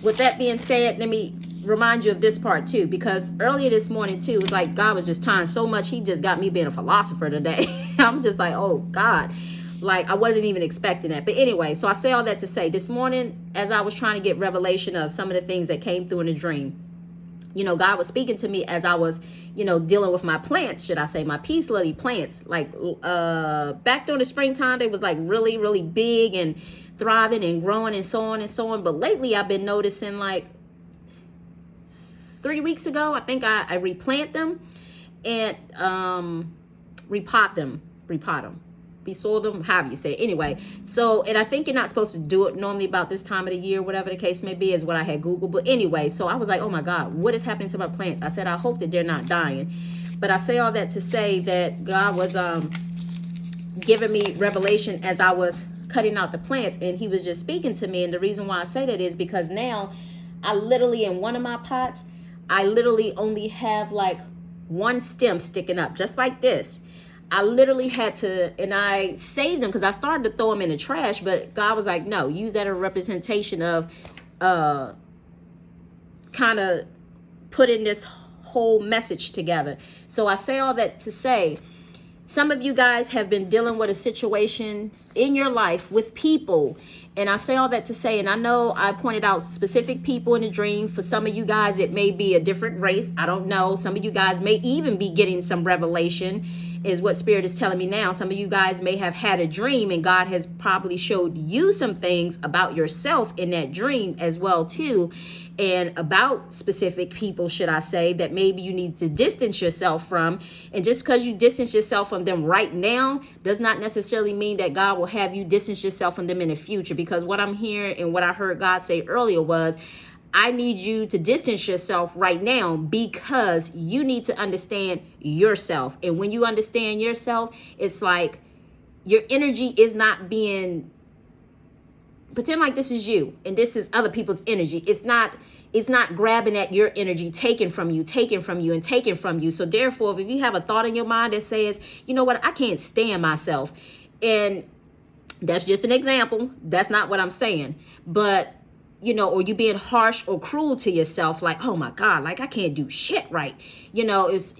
with that being said, let me remind you of this part too, because earlier this morning too, it was like God was just tying so much. He just got me being a philosopher today. I'm just like, oh God. Like, I wasn't even expecting that. But anyway, so I say all that to say, this morning, as I was trying to get revelation of some of the things that came through in the dream, you know, God was speaking to me as I was, you know, dealing with my plants, should I say, my peace lily plants. Like, back during the springtime, they was like really, really big and thriving and growing and so on and so on. But lately, I've been noticing, like 3 weeks ago, I think I replant them and repot them. Soil them, however you say it. Anyway, so, and I think you're not supposed to do it normally about this time of the year, whatever the case may be, is what I had Googled. But anyway, so I was like, oh my God, what is happening to my plants? I said, I hope that they're not dying. But I say all that to say that God was giving me revelation as I was cutting out the plants, and he was just speaking to me. And the reason why I say that is because now I literally, in one of my pots, I literally only have like one stem sticking up, just like this. I literally had to, and I saved them because I started to throw them in the trash, but God was like, no, use that as a representation of kind of putting this whole message together. So I say all that to say, Some of you guys have been dealing with a situation in your life with people. And I say all that to say, and I know I pointed out specific people in the dream. For some of you guys, it may be a different race. I don't know. Some of you guys may even be getting some revelation, is what Spirit is telling me now. Some of you guys may have had a dream, and God has probably showed you some things about yourself in that dream as well too, and about specific people, should I say, that maybe you need to distance yourself from. And just because you distance yourself from them right now does not necessarily mean that God will have you distance yourself from them in the future. Because what I'm hearing and what I heard God say earlier was, I need you to distance yourself right now because you need to understand yourself. And when you understand yourself, it's like your energy is not being, pretend like this is you and this is other people's energy. It's not grabbing at your energy, taken from you, and taken from you. So therefore, if you have a thought in your mind that says, you know what, I can't stand myself. And that's just an example. That's not what I'm saying. But you know, or you being harsh or cruel to yourself, like, oh my God, like I can't do shit right. You know, if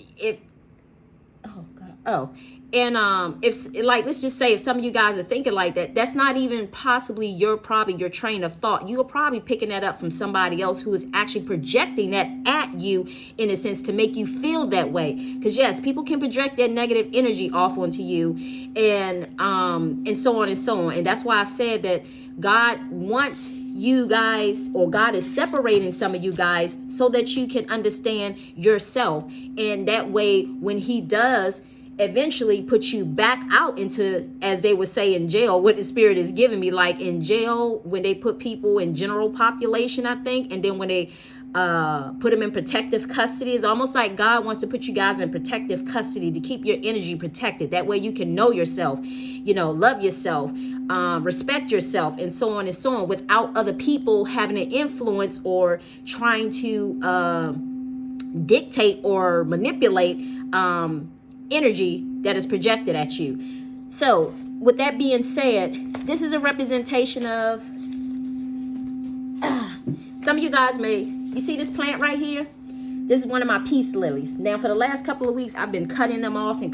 like, let's just say if some of you guys are thinking like that, that's not even possibly your train of thought. You are probably picking that up from somebody else who is actually projecting that at you, in a sense, to make you feel that way. Because yes, people can project their negative energy off onto you, and so on and so on. And that's why I said that God wants you guys, or God is separating some of you guys so that you can understand yourself. And that way, when he does eventually put you back out into, as they would say in jail, what the Spirit is giving me, like in jail, when they put people in general population, I think, and then when they put them in protective custody, it's almost like God wants to put you guys in protective custody to keep your energy protected. That way you can know yourself, you know, love yourself, respect yourself, and so on and so on, without other people having an influence or trying to dictate or manipulate energy that is projected at you. So with that being said, this is a representation of some of you guys you see this plant right here? This is one of my peace lilies. Now for the last couple of weeks, I've been cutting them off. And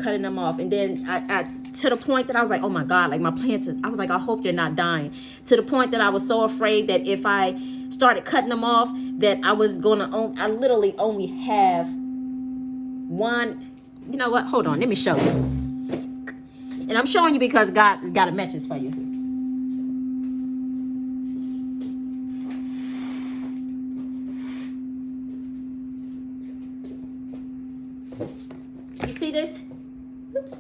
then I to the point that I was like, oh my God, like my plants, I was like, I hope they're not dying. To the point that I was so afraid that if I started cutting them off, that I was I literally only have one. You know what? Hold on. Let me show you. And I'm showing you because God got a message for you. You see this? Oops.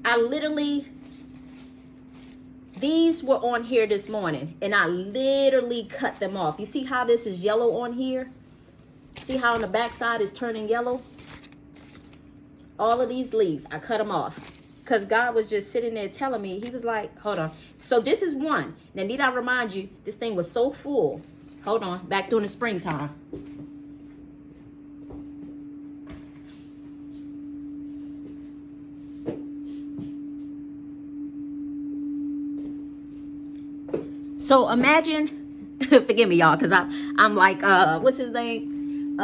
I literally, these were on here this morning, and I literally cut them off. You see how this is yellow on here? See how on the back side is turning yellow? All of these leaves, I cut them off. Because God was just sitting there telling me, he was like, hold on. So this is one. Now, need I remind you, this thing was so full. Hold on, back during the springtime. So imagine, forgive me, y'all, because I'm like, what's his name?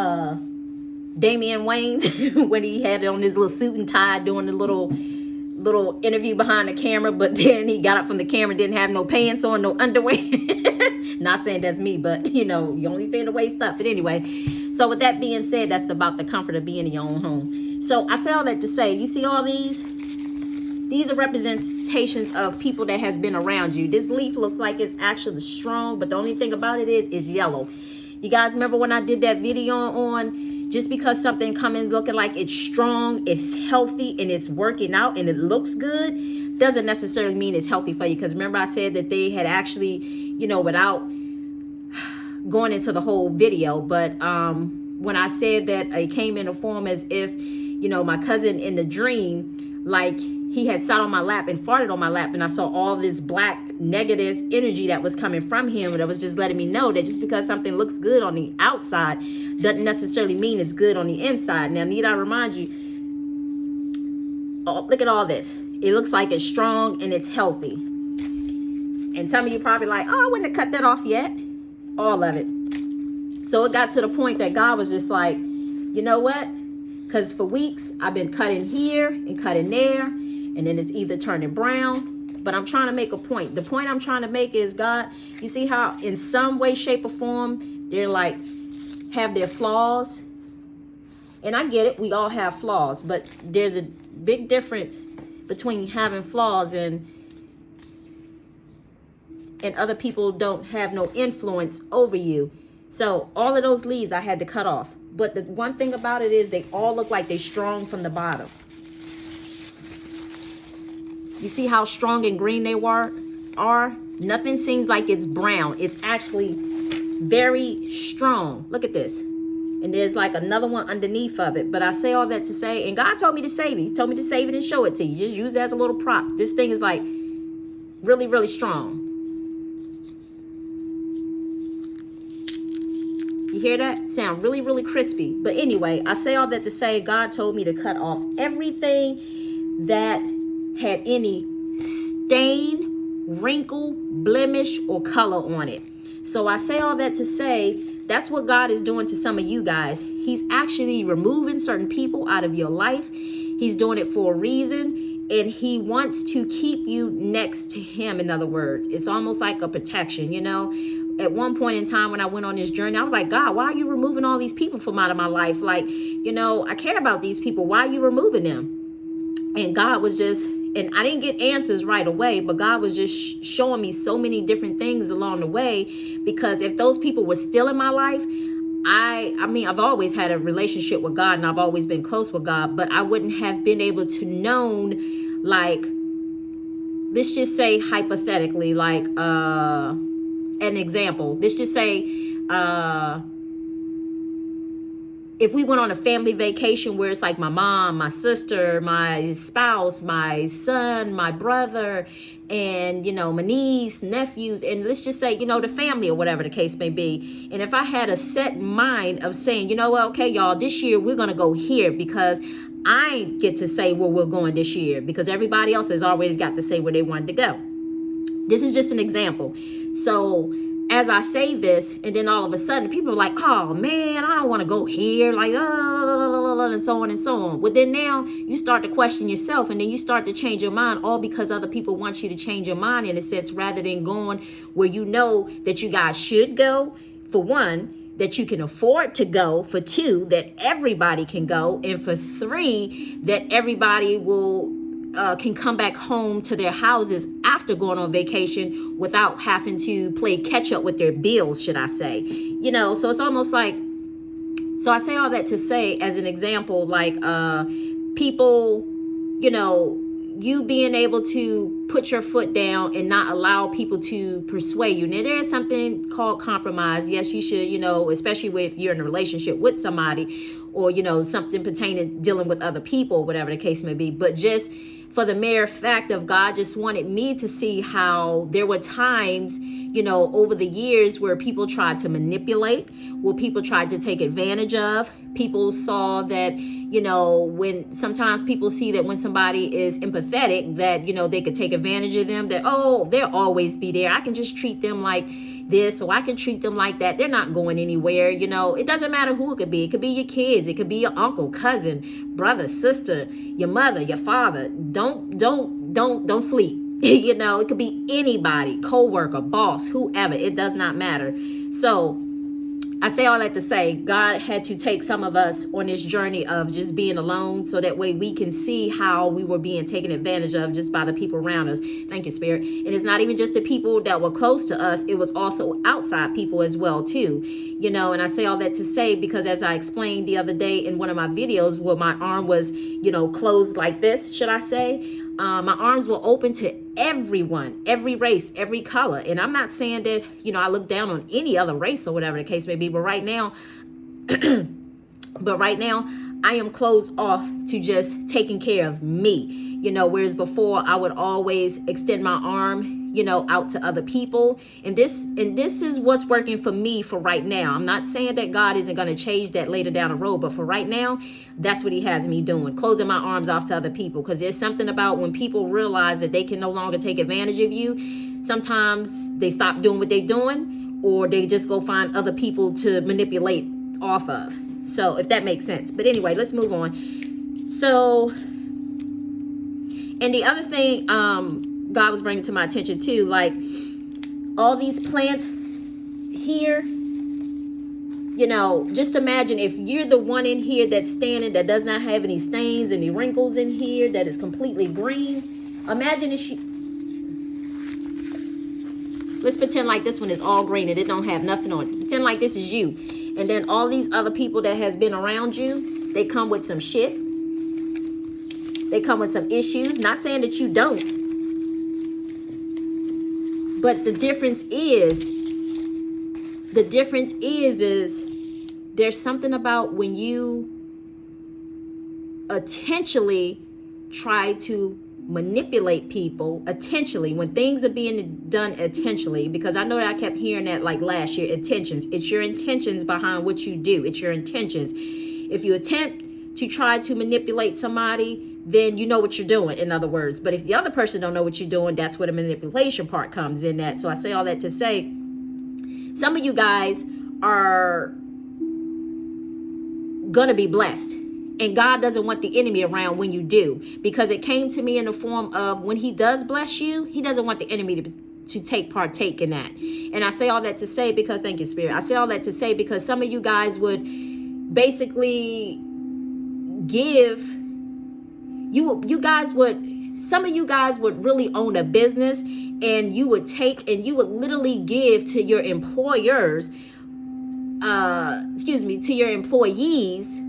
Damian Wayans, when he had on his little suit and tie doing the little interview behind the camera, but then he got up from the camera, didn't have no pants on, no underwear. Not saying that's me, but you know, you only seeing the waist up. But anyway, so with that being said, that's about the comfort of being in your own home. So I say all that to say, you see all these? These are representations of people that has been around you. This leaf looks like it's actually strong, but the only thing about it is yellow. You guys remember when I did that video on just because something coming looking like it's strong, it's healthy, and it's working out, and it looks good, doesn't necessarily mean it's healthy for you. Because remember I said that they had actually, you know, without going into the whole video, but when I said that it came in a form as if, you know, my cousin in the dream, like he had sat on my lap and farted on my lap, and I saw all this black negative energy that was coming from him, and it was just letting me know that just because something looks good on the outside doesn't necessarily mean it's good on the inside. Now, need I remind you, look at all this. It looks like it's strong and it's healthy. And some of you probably like, oh, I wouldn't have cut that off yet. All of it. So it got to the point that God was just like, you know what? Because for weeks, I've been cutting here and cutting there, and then it's either turning brown. But I'm trying to make a point. The point I'm trying to make is, God, you see how in some way, shape, or form, they're like, have their flaws. And I get it. We all have flaws. But there's a big difference between having flaws and other people don't have no influence over you. So all of those leaves I had to cut off. But the one thing about it is they all look like they're strong from the bottom. You see how strong and green they are? Nothing seems like it's brown. It's actually very strong. Look at this. And there's like another one underneath of it. But I say all that to say, and God told me to save it. He told me to save it and show it to you. Just use it as a little prop. This thing is like really, really strong. You hear that? Sound really, really crispy. But anyway, I say all that to say, God told me to cut off everything that had any stain, wrinkle, blemish, or color on it. So I say all that to say, that's what God is doing to some of you guys. He's actually removing certain people out of your life. He's doing it for a reason. And he wants to keep you next to him. In other words, it's almost like a protection, you know. At one point in time when I went on this journey, I was like, God, why are you removing all these people from out of my life? Like, you know, I care about these people. Why are you removing them? And God was just, and I didn't get answers right away, but God was just showing me so many different things along the way. Because if those people were still in my life, I mean, I've always had a relationship with God and I've always been close with God, but I wouldn't have been able to known, like, let's just say hypothetically, like, an example. Let's just say, if we went on a family vacation where it's like my mom, my sister, my spouse, my son, my brother, and, you know, my niece, nephews, and let's just say, you know, the family or whatever the case may be. And if I had a set mind of saying, you know what, okay, y'all, this year we're going to go here because I get to say where we're going this year because everybody else has always got to say where they wanted to go. This is just an example. So as I say this, and then all of a sudden people are like, oh man, I don't want to go here, like, and so on and so on. Well, then now you start to question yourself, and then you start to change your mind, all because other people want you to change your mind in a sense, rather than going where you know that you guys should go, for one, that you can afford to go, for two, that everybody can go, and for three, that everybody will can come back home to their houses after going on vacation without having to play catch up with their bills, should I say. You know, so it's almost like, so I say all that to say as an example, like people, you know, you being able to put your foot down and not allow people to persuade you. Now, there is something called compromise. Yes, you should, you know, especially if you're in a relationship with somebody or, you know, something pertaining, dealing with other people, whatever the case may be. But just for the mere fact of God just wanted me to see how there were times, you know, over the years where people tried to manipulate, where people tried to take advantage of. People saw that, you know, when sometimes people see that when somebody is empathetic, that, you know, they could take advantage of them, that, oh, they'll always be there. I can just treat them like this, or I can treat them like that. They're not going anywhere. You know, it doesn't matter who it could be. It could be your kids. It could be your uncle, cousin, brother, sister, your mother, your father. Don't sleep. You know, it could be anybody, co-worker, boss, whoever. It does not matter. So I say all that to say, God had to take some of us on this journey of just being alone, so that way we can see how we were being taken advantage of just by the people around us. Thank you, Spirit. And it's not even just the people that were close to us. It was also outside people as well, too. You know, and I say all that to say, because as I explained the other day in one of my videos where my arm was, you know, closed like this, should I say, my arms were open to everyone, every race, every color. And I'm not saying that, you know, I look down on any other race or whatever the case may be, but right now, I am closed off to just taking care of me, you know, whereas before I would always extend my arm, you know, out to other people. And this is what's working for me for right now. I'm not saying that God isn't going to change that later down the road, but for right now, that's what he has me doing, closing my arms off to other people. Because there's something about when people realize that they can no longer take advantage of you, sometimes they stop doing what they're doing, or they just go find other people to manipulate off of. So if that makes sense. But anyway, let's move on. So, and the other thing God was bringing to my attention too, like all these plants here, you know, just imagine if you're the one in here that's standing, that does not have any stains, any wrinkles in here, that is completely green. Imagine if let's pretend like this one is all green and it don't have nothing on it. Pretend like this is you. And then all these other people that has been around you, they come with some shit. They come with some issues. Not saying that you don't. But the difference is there's something about when you intentionally try to manipulate people, intentionally, when things are being done intentionally, because I know that I kept hearing that like last year, intentions. It's your intentions behind what you do. It's your intentions. If you attempt to try to manipulate somebody, then you know what you're doing, in other words. But if the other person don't know what you're doing, that's where the manipulation part comes in at. So I say all that to say, some of you guys are gonna be blessed. And God doesn't want the enemy around when you do, because it came to me in the form of when he does bless you, he doesn't want the enemy to partake in that. And I say all that to say because, thank you, Spirit. I say all that to say because some of you guys would basically give, some of you guys would really own a business, and you would take and you would literally give to your employers, to your employees.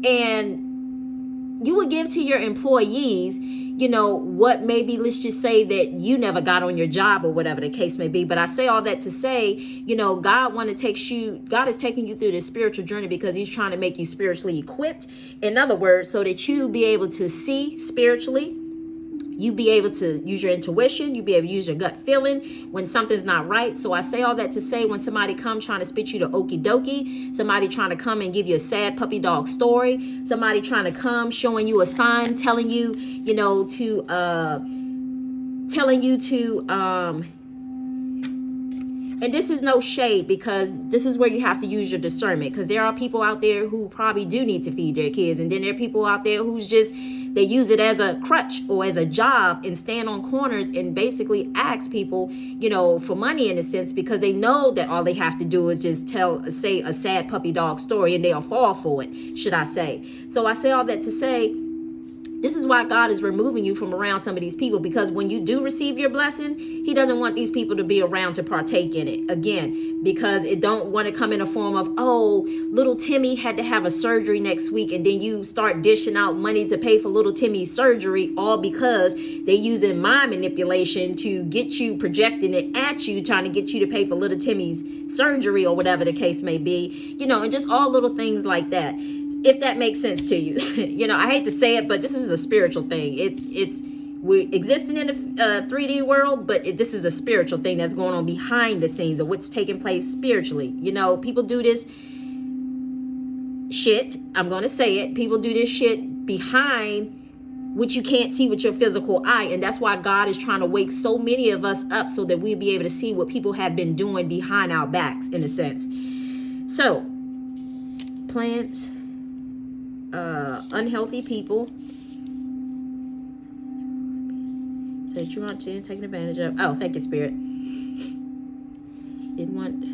And you would give to your employees, you know, what maybe, let's just say that you never got on your job or whatever the case may be. But I say all that to say, you know, God is taking you through this spiritual journey because he's trying to make you spiritually equipped. In other words, so that you be able to see spiritually. You be able to use your intuition. You be able to use your gut feeling when something's not right. So I say all that to say, when somebody comes trying to spit you the okie dokie, somebody trying to come and give you a sad puppy dog story, somebody trying to come showing you a sign, telling you to and this is no shade, because this is where you have to use your discernment, because there are people out there who probably do need to feed their kids, and then there are people out there who's just, they use it as a crutch or as a job and stand on corners and basically ask people, for money in a sense, because they know that all they have to do is just say a sad puppy dog story and they'll fall for it, should I say. So I say all that to say, this is why God is removing you from around some of these people, because when you do receive your blessing, he doesn't want these people to be around to partake in it. Again, because it don't want to come in a form of, oh, little Timmy had to have a surgery next week, and then you start dishing out money to pay for little Timmy's surgery, all because they using mind manipulation to get you, projecting it at you, trying to get you to pay for little Timmy's surgery or whatever the case may be, and just all little things like that. If that makes sense to you. I hate to say it, but this is a spiritual thing. We're existing in a 3D world, but this is a spiritual thing that's going on behind the scenes of what's taking place spiritually. People do this shit. I'm going to say it. People do this shit behind what you can't see with your physical eye. And that's why God is trying to wake so many of us up, so that we'll be able to see what people have been doing behind our backs, in a sense. So, plants, unhealthy people, so that you want to taking advantage of. Oh, thank you, Spirit. Didn't want.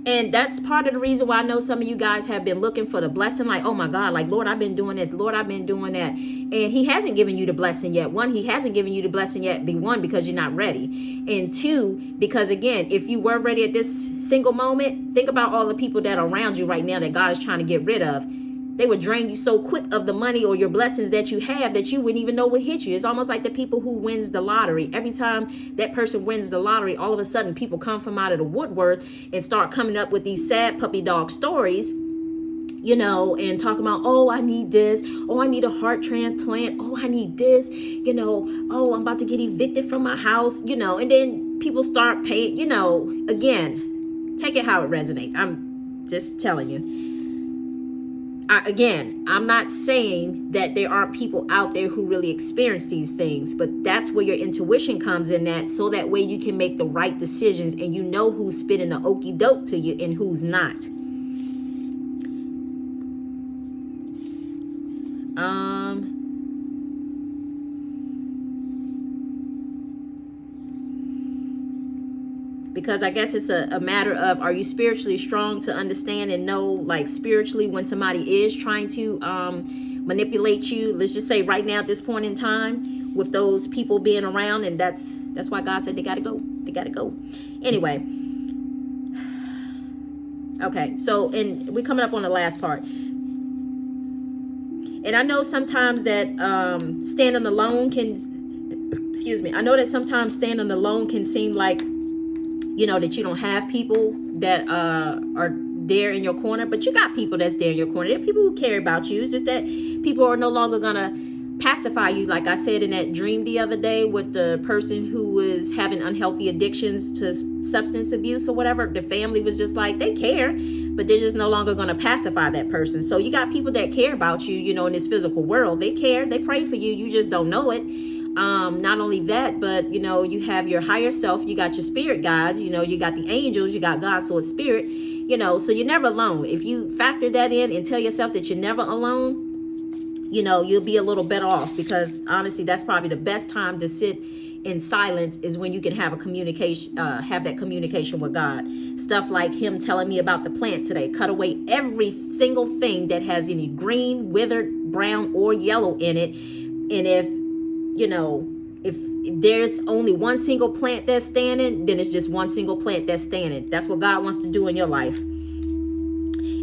And that's part of the reason why I know some of you guys have been looking for the blessing, like, oh my God, like, Lord, I've been doing this, Lord, I've been doing that. And he hasn't given you the blessing yet. One, he hasn't given you the blessing yet. One, because you're not ready. And two, because again, if you were ready at this single moment, think about all the people that are around you right now that God is trying to get rid of. They would drain you so quick of the money or your blessings that you have that you wouldn't even know what hit you. It's almost like the people who wins the lottery. Every time that person wins the lottery, all of a sudden people come from out of the woodwork and start coming up with these sad puppy dog stories, and talking about, oh, I need this. Oh, I need a heart transplant. Oh, I need this. Oh, I'm about to get evicted from my house, and then people start paying, again, take it how it resonates. I'm just telling you. again, I'm not saying that there aren't people out there who really experience these things, but that's where your intuition comes in, that so that way you can make the right decisions and you know who's spitting the okie doke to you and who's not. Because I guess it's a matter of, are you spiritually strong to understand and know, like, spiritually when somebody is trying to manipulate you? Let's just say right now at this point in time, with those people being around, and that's why God said they gotta go. They gotta go. Anyway. Okay, so, and we're coming up on the last part. And I know sometimes that standing alone can, excuse me, I know that sometimes standing alone can seem like, you know, that you don't have people that are there in your corner, but you got people that's there in your corner. There are people who care about you. It's just that people are no longer gonna pacify you. Like I said in that dream the other day with the person who was having unhealthy addictions to substance abuse or whatever, the family was just like, they care, but they're just no longer gonna pacify that person. So you got people that care about you, you know, in this physical world. They care, they pray for you, you just don't know it. Not only that, but, you know, you have your higher self, you got your spirit guides, you know, you got the angels, you got God, source, spirit, you know, so you're never alone. If you factor that in and tell yourself that you're never alone, you know, you'll be a little better off, because honestly, that's probably the best time to sit in silence, is when you can have a communication, have that communication with God. Stuff like him telling me about the plant today. Cut away every single thing that has any green, withered, brown, or yellow in it. And if, you know, if there's only one single plant that's standing, then it's just one single plant that's standing. That's what God wants to do in your life.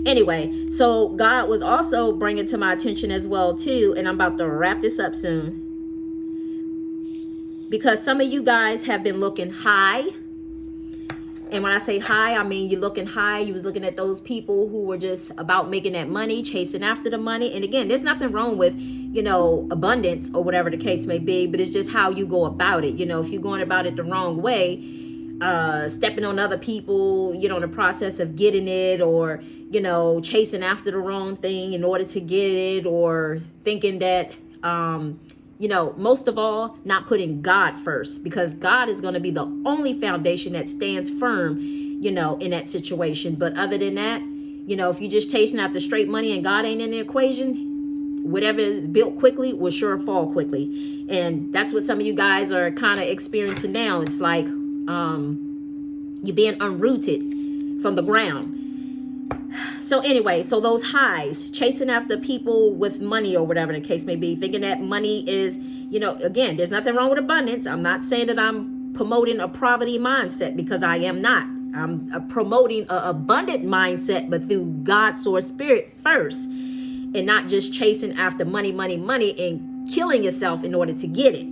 Anyway, so God was also bringing to my attention as well too, and I'm about to wrap this up soon, because some of you guys have been looking high. And when I say high, I mean you're looking high. You was looking at those people who were just about making that money, chasing after the money. And again, there's nothing wrong with, you know, abundance or whatever the case may be, but it's just how you go about it. You know, if you're going about it the wrong way, stepping on other people, you know, in the process of getting it, or, you know, chasing after the wrong thing in order to get it, or thinking that, you know, most of all, not putting God first, because God is going to be the only foundation that stands firm, you know, in that situation. But other than that, you know, if you're just chasing after straight money and God ain't in the equation, whatever is built quickly will sure fall quickly. And that's what some of you guys are kind of experiencing now. It's like you're being unrooted from the ground. So anyway, so those highs, chasing after people with money or whatever the case may be, thinking that money is, you know, again, there's nothing wrong with abundance. I'm not saying that I'm promoting a poverty mindset, because I am not. I'm promoting an abundant mindset, but through God's source spirit first, and not just chasing after money, money, money, and killing yourself in order to get it.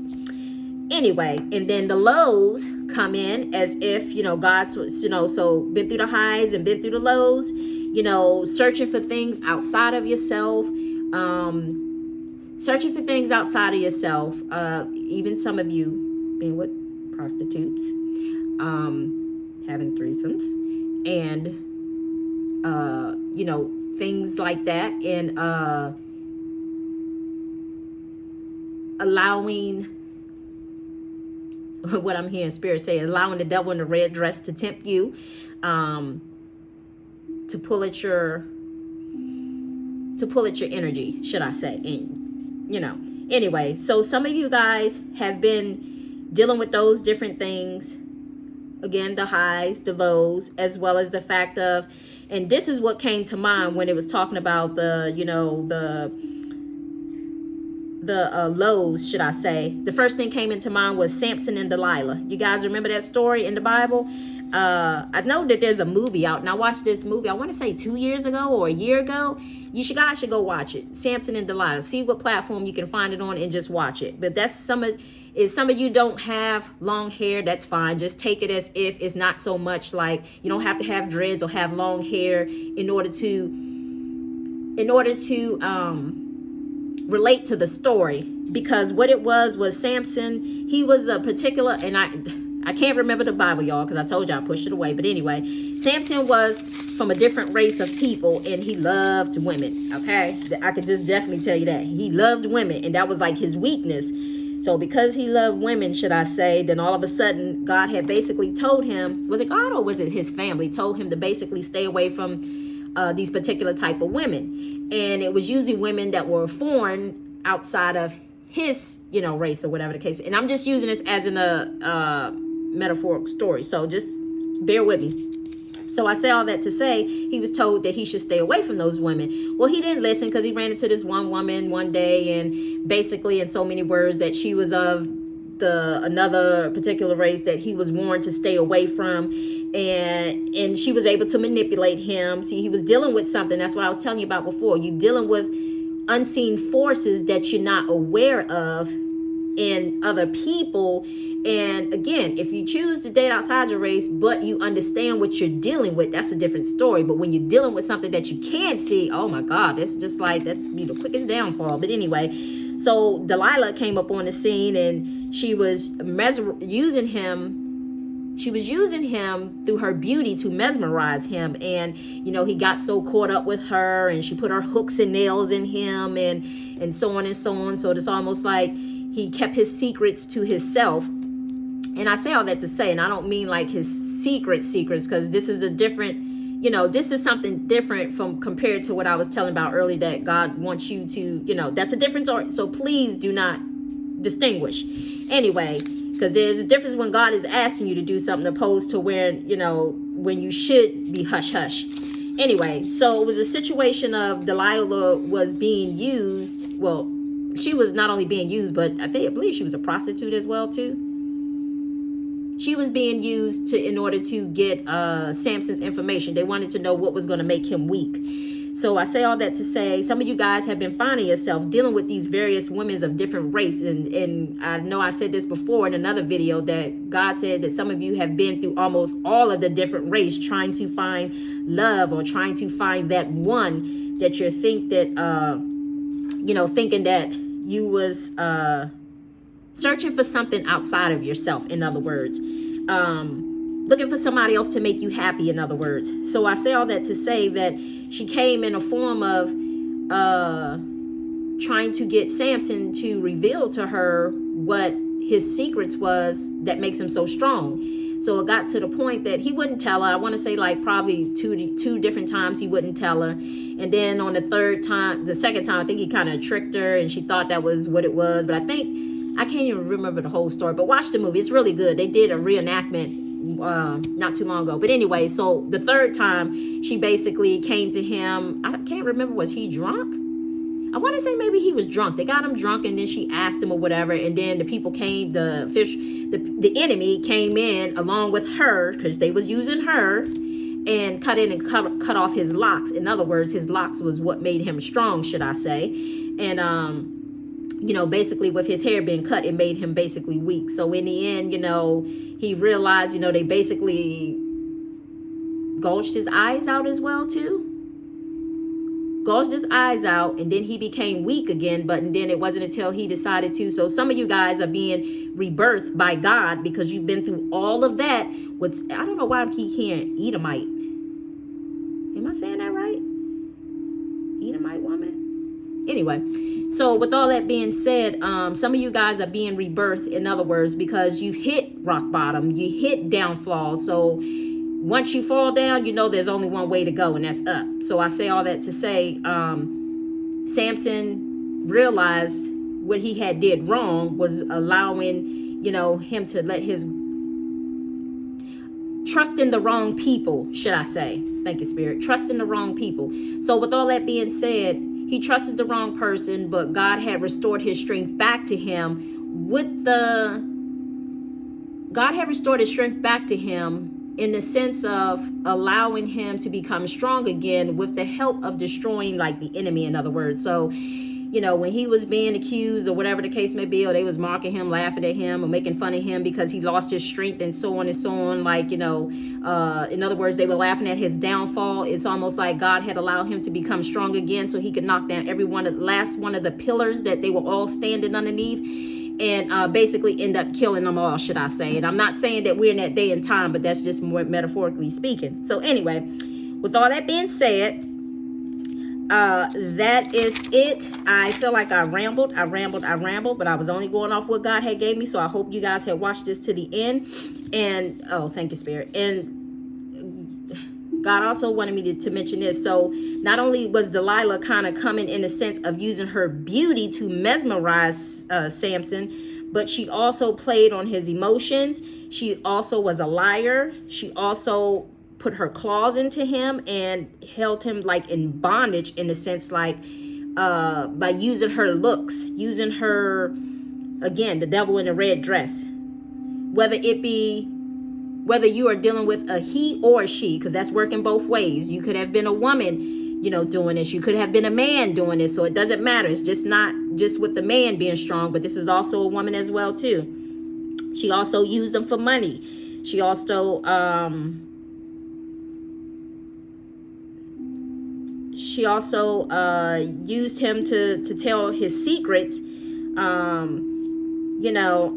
Anyway, and then the lows come in as if, you know, God's, you know, so been through the highs and been through the lows, you know, searching for things outside of yourself, even some of you being with prostitutes, having threesomes, and, you know, things like that, and allowing, what I'm hearing Spirit say, allowing the devil in the red dress to tempt you, to pull at your energy, should I say. And, you know, anyway, so some of you guys have been dealing with those different things. Again, the highs, the lows, as well as the fact of, and this is what came to mind when it was talking about the, you know, the lows, should I say. The first thing came into mind was Samson and Delilah. You guys remember that story in the Bible? I know that there's a movie out, and I watched this movie, I want to say 2 years ago or a year ago. Guys should go watch it. Samson and Delilah. See what platform you can find it on and just watch it. But that's some of you don't have long hair, that's fine. Just take it as if it's not so much like, you don't have to have dreads or have long hair in order to relate to the story. Because what it was Samson, he was a particular, and I I can't remember the Bible, y'all, because I told you I pushed it away. But anyway, Samson was from a different race of people, and he loved women. Okay, I could just definitely tell you that he loved women, and that was like his weakness. So because he loved women, should I say, then all of a sudden God had basically told him, was it God or was it his family, told him to basically stay away from these particular type of women. And it was usually women that were foreign, outside of his, race or whatever the case. And I'm just using this as in a metaphorical story. So just bear with me. So I say all that to say, he was told that he should stay away from those women. Well, he didn't listen, because he ran into this one woman one day, and basically in so many words that she was of another particular race that he was warned to stay away from, and she was able to manipulate him. See, he was dealing with something. That's what I was telling you about before. You're dealing with unseen forces that you're not aware of in other people. And again, if you choose to date outside your race, but you understand what you're dealing with, that's a different story. But when you're dealing with something that you can't see, oh my God, it's just like that, the quickest downfall. But anyway, so Delilah came up on the scene, and she was using him through her beauty to mesmerize him. And he got so caught up with her, and she put her hooks and nails in him, and so on and so on. So it's almost like he kept his secrets to himself. And I say all that to say, and I don't mean like his secrets, because this is a different, this is something different from compared to what I was telling about earlier, that God wants you to, that's a different story. So please do not distinguish. Anyway, because there's a difference when God is asking you to do something, opposed to when you should be hush hush. Anyway, so it was a situation of Delilah was being used. Well, she was not only being used, but I believe she was a prostitute as well too. She was being used in order to get Samson's information. They wanted to know what was going to make him weak. So I say all that to say, some of you guys have been finding yourself dealing with these various women of different race. And I know I said this before in another video, that God said that some of you have been through almost all of the different race, trying to find love, or trying to find that one that you think that, thinking that you was searching for something outside of yourself, in other words. Looking for somebody else to make you happy, in other words. So I say all that to say that she came in a form of trying to get Samson to reveal to her what his secrets was that makes him so strong. So it got to the point that he wouldn't tell her. I want to say like probably two different times he wouldn't tell her. And then on the second time, I think he kind of tricked her, and she thought that was what it was. But I can't even remember the whole story, but watch the movie. It's really good. They did a reenactment not too long ago. But anyway, so the third time she basically came to him. I can't remember, was he drunk? I want to say maybe he was drunk. They got him drunk, and then she asked him or whatever, and then the people came, the enemy came in along with her, because they was using her, and cut off his locks. In other words, his locks was what made him strong, should I say. And basically with his hair being cut, it made him basically weak. So in the end, he realized, they basically gouged his eyes out as well too. Gouged his eyes out, and then he became weak again. But then it wasn't until he decided to. So some of you guys are being rebirthed by God, because you've been through all of that. I don't know why I keep hearing Edomite. Am I saying that right? Edomite woman? Anyway, so with all that being said, some of you guys are being rebirthed, in other words, because you've hit rock bottom, you hit downfall. So once you fall down, there's only one way to go, and that's up. So I say all that to say, Samson realized what he had did wrong was allowing, him to let his trust in the wrong people, should I say. Thank you, Spirit. Trust in the wrong people. So with all that being said, he trusted the wrong person, but God had restored his strength back to him God had restored his strength back to him in the sense of allowing him to become strong again with the help of destroying like the enemy, in other words. So, when he was being accused or whatever the case may be, or they was mocking him, laughing at him, or making fun of him because he lost his strength and so on and so on. Like, in other words, they were laughing at his downfall. It's almost like God had allowed him to become strong again so he could knock down last one of the pillars that they were all standing underneath. and basically end up killing them all, should I say. And I'm not saying that we're in that day and time, but that's just more metaphorically speaking. So anyway, with all that being said, that is it. I feel like I rambled, but I was only going off what God had gave me. So I hope you guys had watched this to the end. And oh, thank you, Spirit. And God also wanted me to mention this. So not only was Delilah kind of coming in a sense of using her beauty to mesmerize Samson, but she also played on his emotions. She also was a liar. She also put her claws into him and held him like in bondage, in a sense, like by using her looks, using her, again, the devil in a red dress. Whether you are dealing with a he or a she, because that's working both ways. You could have been a woman, doing this. You could have been a man doing this. So it doesn't matter. It's just not just with the man being strong, but this is also a woman as well too. She also used them for money. She also used him to tell his secrets.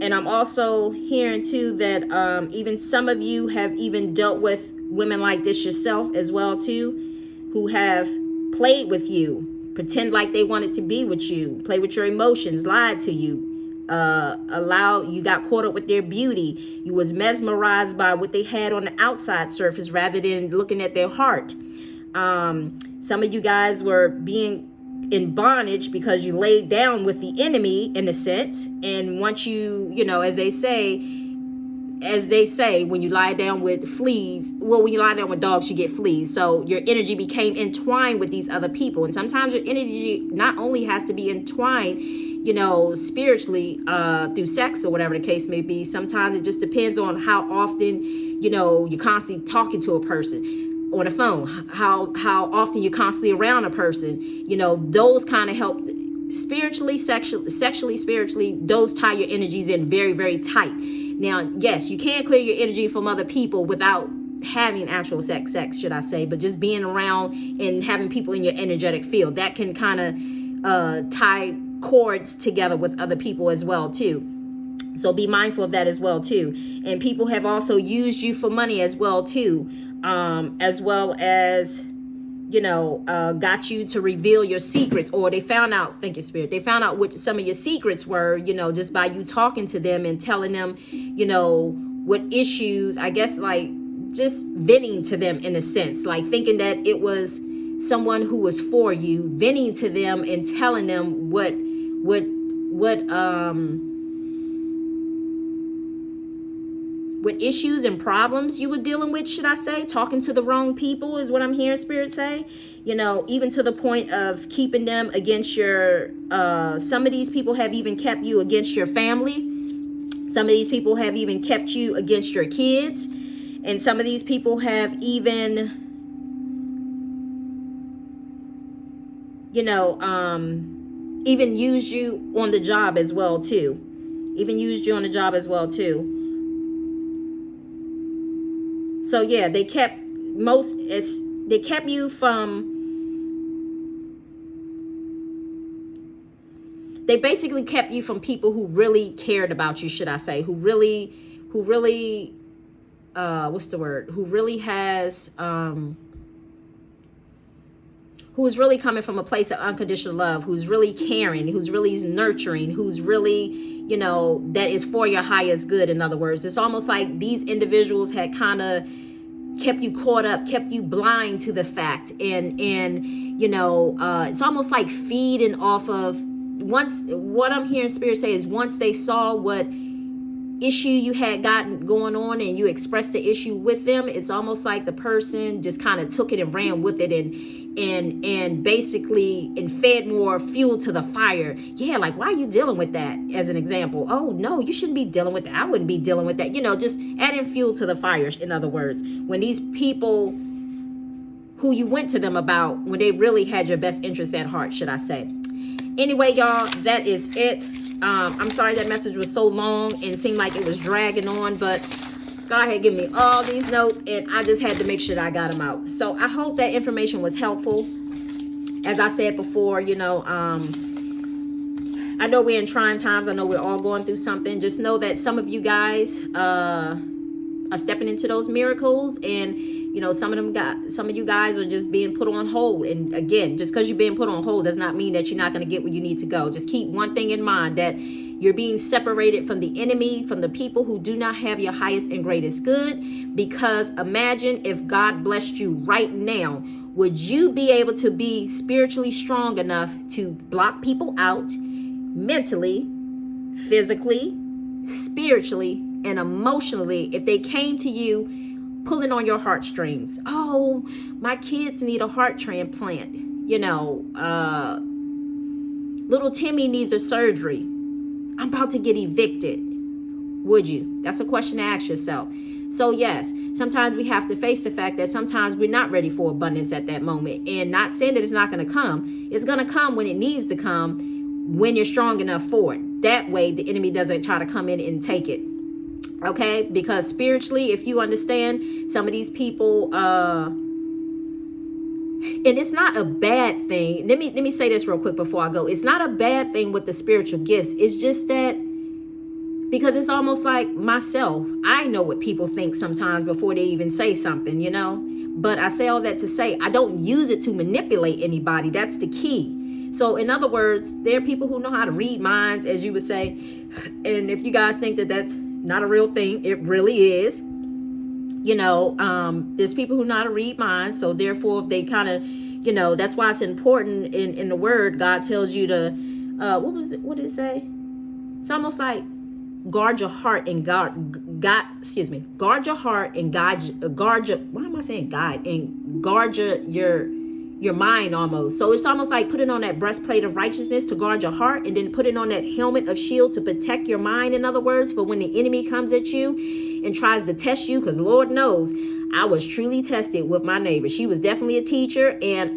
And I'm also hearing too that even some of you have even dealt with women like this yourself as well too, who have played with you, pretend like they wanted to be with you, play with your emotions, lied to you, you got caught up with their beauty. You was mesmerized by what they had on the outside surface rather than looking at their heart. Some of you guys were being in bondage because you laid down with the enemy, in a sense. And once you, as they say, when you lie down with fleas, when you lie down with dogs, you get fleas. So your energy became entwined with these other people. And sometimes your energy not only has to be entwined, spiritually, through sex or whatever the case may be. Sometimes it just depends on how often, you're constantly talking to a person on the phone, how often you're constantly around a person. Those kind of help spiritually, sexually, spiritually. Those tie your energies in very, very tight. Now, yes, you can clear your energy from other people without having actual sex, should I say, but just being around and having people in your energetic field, that can kind of tie cords together with other people as well too. So be mindful of that as well too. And people have also used you for money as well too, as well as got you to reveal your secrets, or they found out, thank you, Spirit, they found out what some of your secrets were, just by you talking to them and telling them, what issues, I guess, like just venting to them, in a sense, like thinking that it was someone who was for you, venting to them and telling them what issues and problems you were dealing with, should I say. Talking to the wrong people is what I'm hearing Spirit say. Even to the point of keeping them against your, some of these people have even kept you against your family. Some of these people have even kept you against your kids. And some of these people have even, even used you on the job as well too. So yeah, they kept you from, they basically kept you from people who really cared about you, should I say, who really what's the word? Who really has, who's really coming from a place of unconditional love, who's really caring, who's really nurturing, who's really, that is for your highest good. In other words, it's almost like these individuals had kind of kept you caught up, kept you blind to the fact. And it's almost like feeding off of, once, what I'm hearing Spirit say is, once they saw what issue you had gotten going on and you expressed the issue with them, it's almost like the person just kind of took it and ran with it and basically fed more fuel to the fire. Yeah, like, why are you dealing with that, as an example? Oh no, you shouldn't be dealing with that. I wouldn't be dealing with that. Just adding fuel to the fire, in other words, when these people who you went to them about, when they really had your best interest at heart, should I say. Anyway, y'all, that is it. I'm sorry that message was so long and seemed like it was dragging on, but God had given me all these notes and I just had to make sure that I got them out. So I hope that information was helpful. As I said before, I know we're in trying times. I know we're all going through something. Just know that some of you guys are stepping into those miracles, and you know, some of you guys are just being put on hold. And again, just because you're being put on hold does not mean that you're not going to get where you need to go. Just keep one thing in mind, that you're being separated from the enemy, from the people who do not have your highest and greatest good. Because imagine if God blessed you right now, would you be able to be spiritually strong enough to block people out mentally, physically, spiritually, and emotionally if they came to you pulling on your heartstrings? Oh, my kids need a heart transplant. You know, little Timmy needs a surgery. I'm about to get evicted. Would you? That's a question to ask yourself. So yes, sometimes we have to face the fact that sometimes we're not ready for abundance at that moment. And not saying that it's not going to come. It's going to come when it needs to come, when you're strong enough for it. That way the enemy doesn't try to come in and take it. Okay? Because spiritually, if you understand, some of these people, and it's not a bad thing. Let me say this real quick before I go. It's not a bad thing with the spiritual gifts. It's just that, because it's almost like myself, I know what people think sometimes before they even say something, you know. But I say all that to say, I don't use it to manipulate anybody. That's the key. So in other words, there are people who know how to read minds, as you would say. And if you guys think that that's not a real thing, it really is. You know, there's people who know how to read minds. So therefore, if they kind of, you know, that's why it's important in the word. God tells you to, what did it say? It's almost like guard your heart and guard your heart and guard your, why am I saying guide? And guard your mind almost. So it's almost like putting on that breastplate of righteousness to guard your heart, and then putting on that helmet of shield to protect your mind, in other words, for when the enemy comes at you and tries to test you. Because Lord knows I was truly tested with my neighbor. She was definitely a teacher, and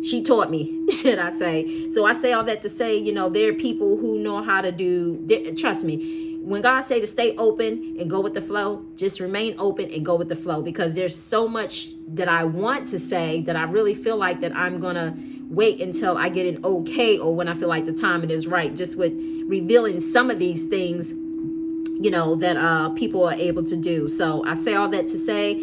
she taught me, should I say. So I say all that to say, you know, there are people who know how to do, trust me, when God say to stay open and go with the flow, just remain open and go with the flow. Because there's so much that I want to say that I really feel like that I'm going to wait until I get an okay, or when I feel like the timing is right, just with revealing some of these things, you know, that people are able to do. So I say all that to say,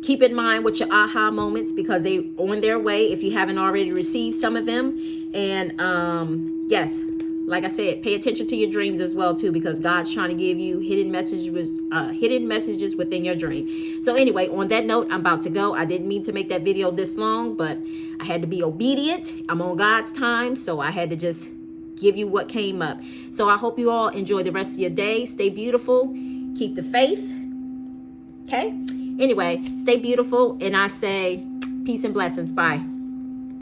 keep in mind with your aha moments, because they on their way if you haven't already received some of them. And yes, like I said, pay attention to your dreams as well too, because God's trying to give you hidden messages within your dream. So anyway, on that note, I'm about to go. I didn't mean to make that video this long, but I had to be obedient. I'm on God's time, so I had to just give you what came up. So I hope you all enjoy the rest of your day. Stay beautiful. Keep the faith. Okay? Anyway, stay beautiful. And I say peace and blessings. Bye.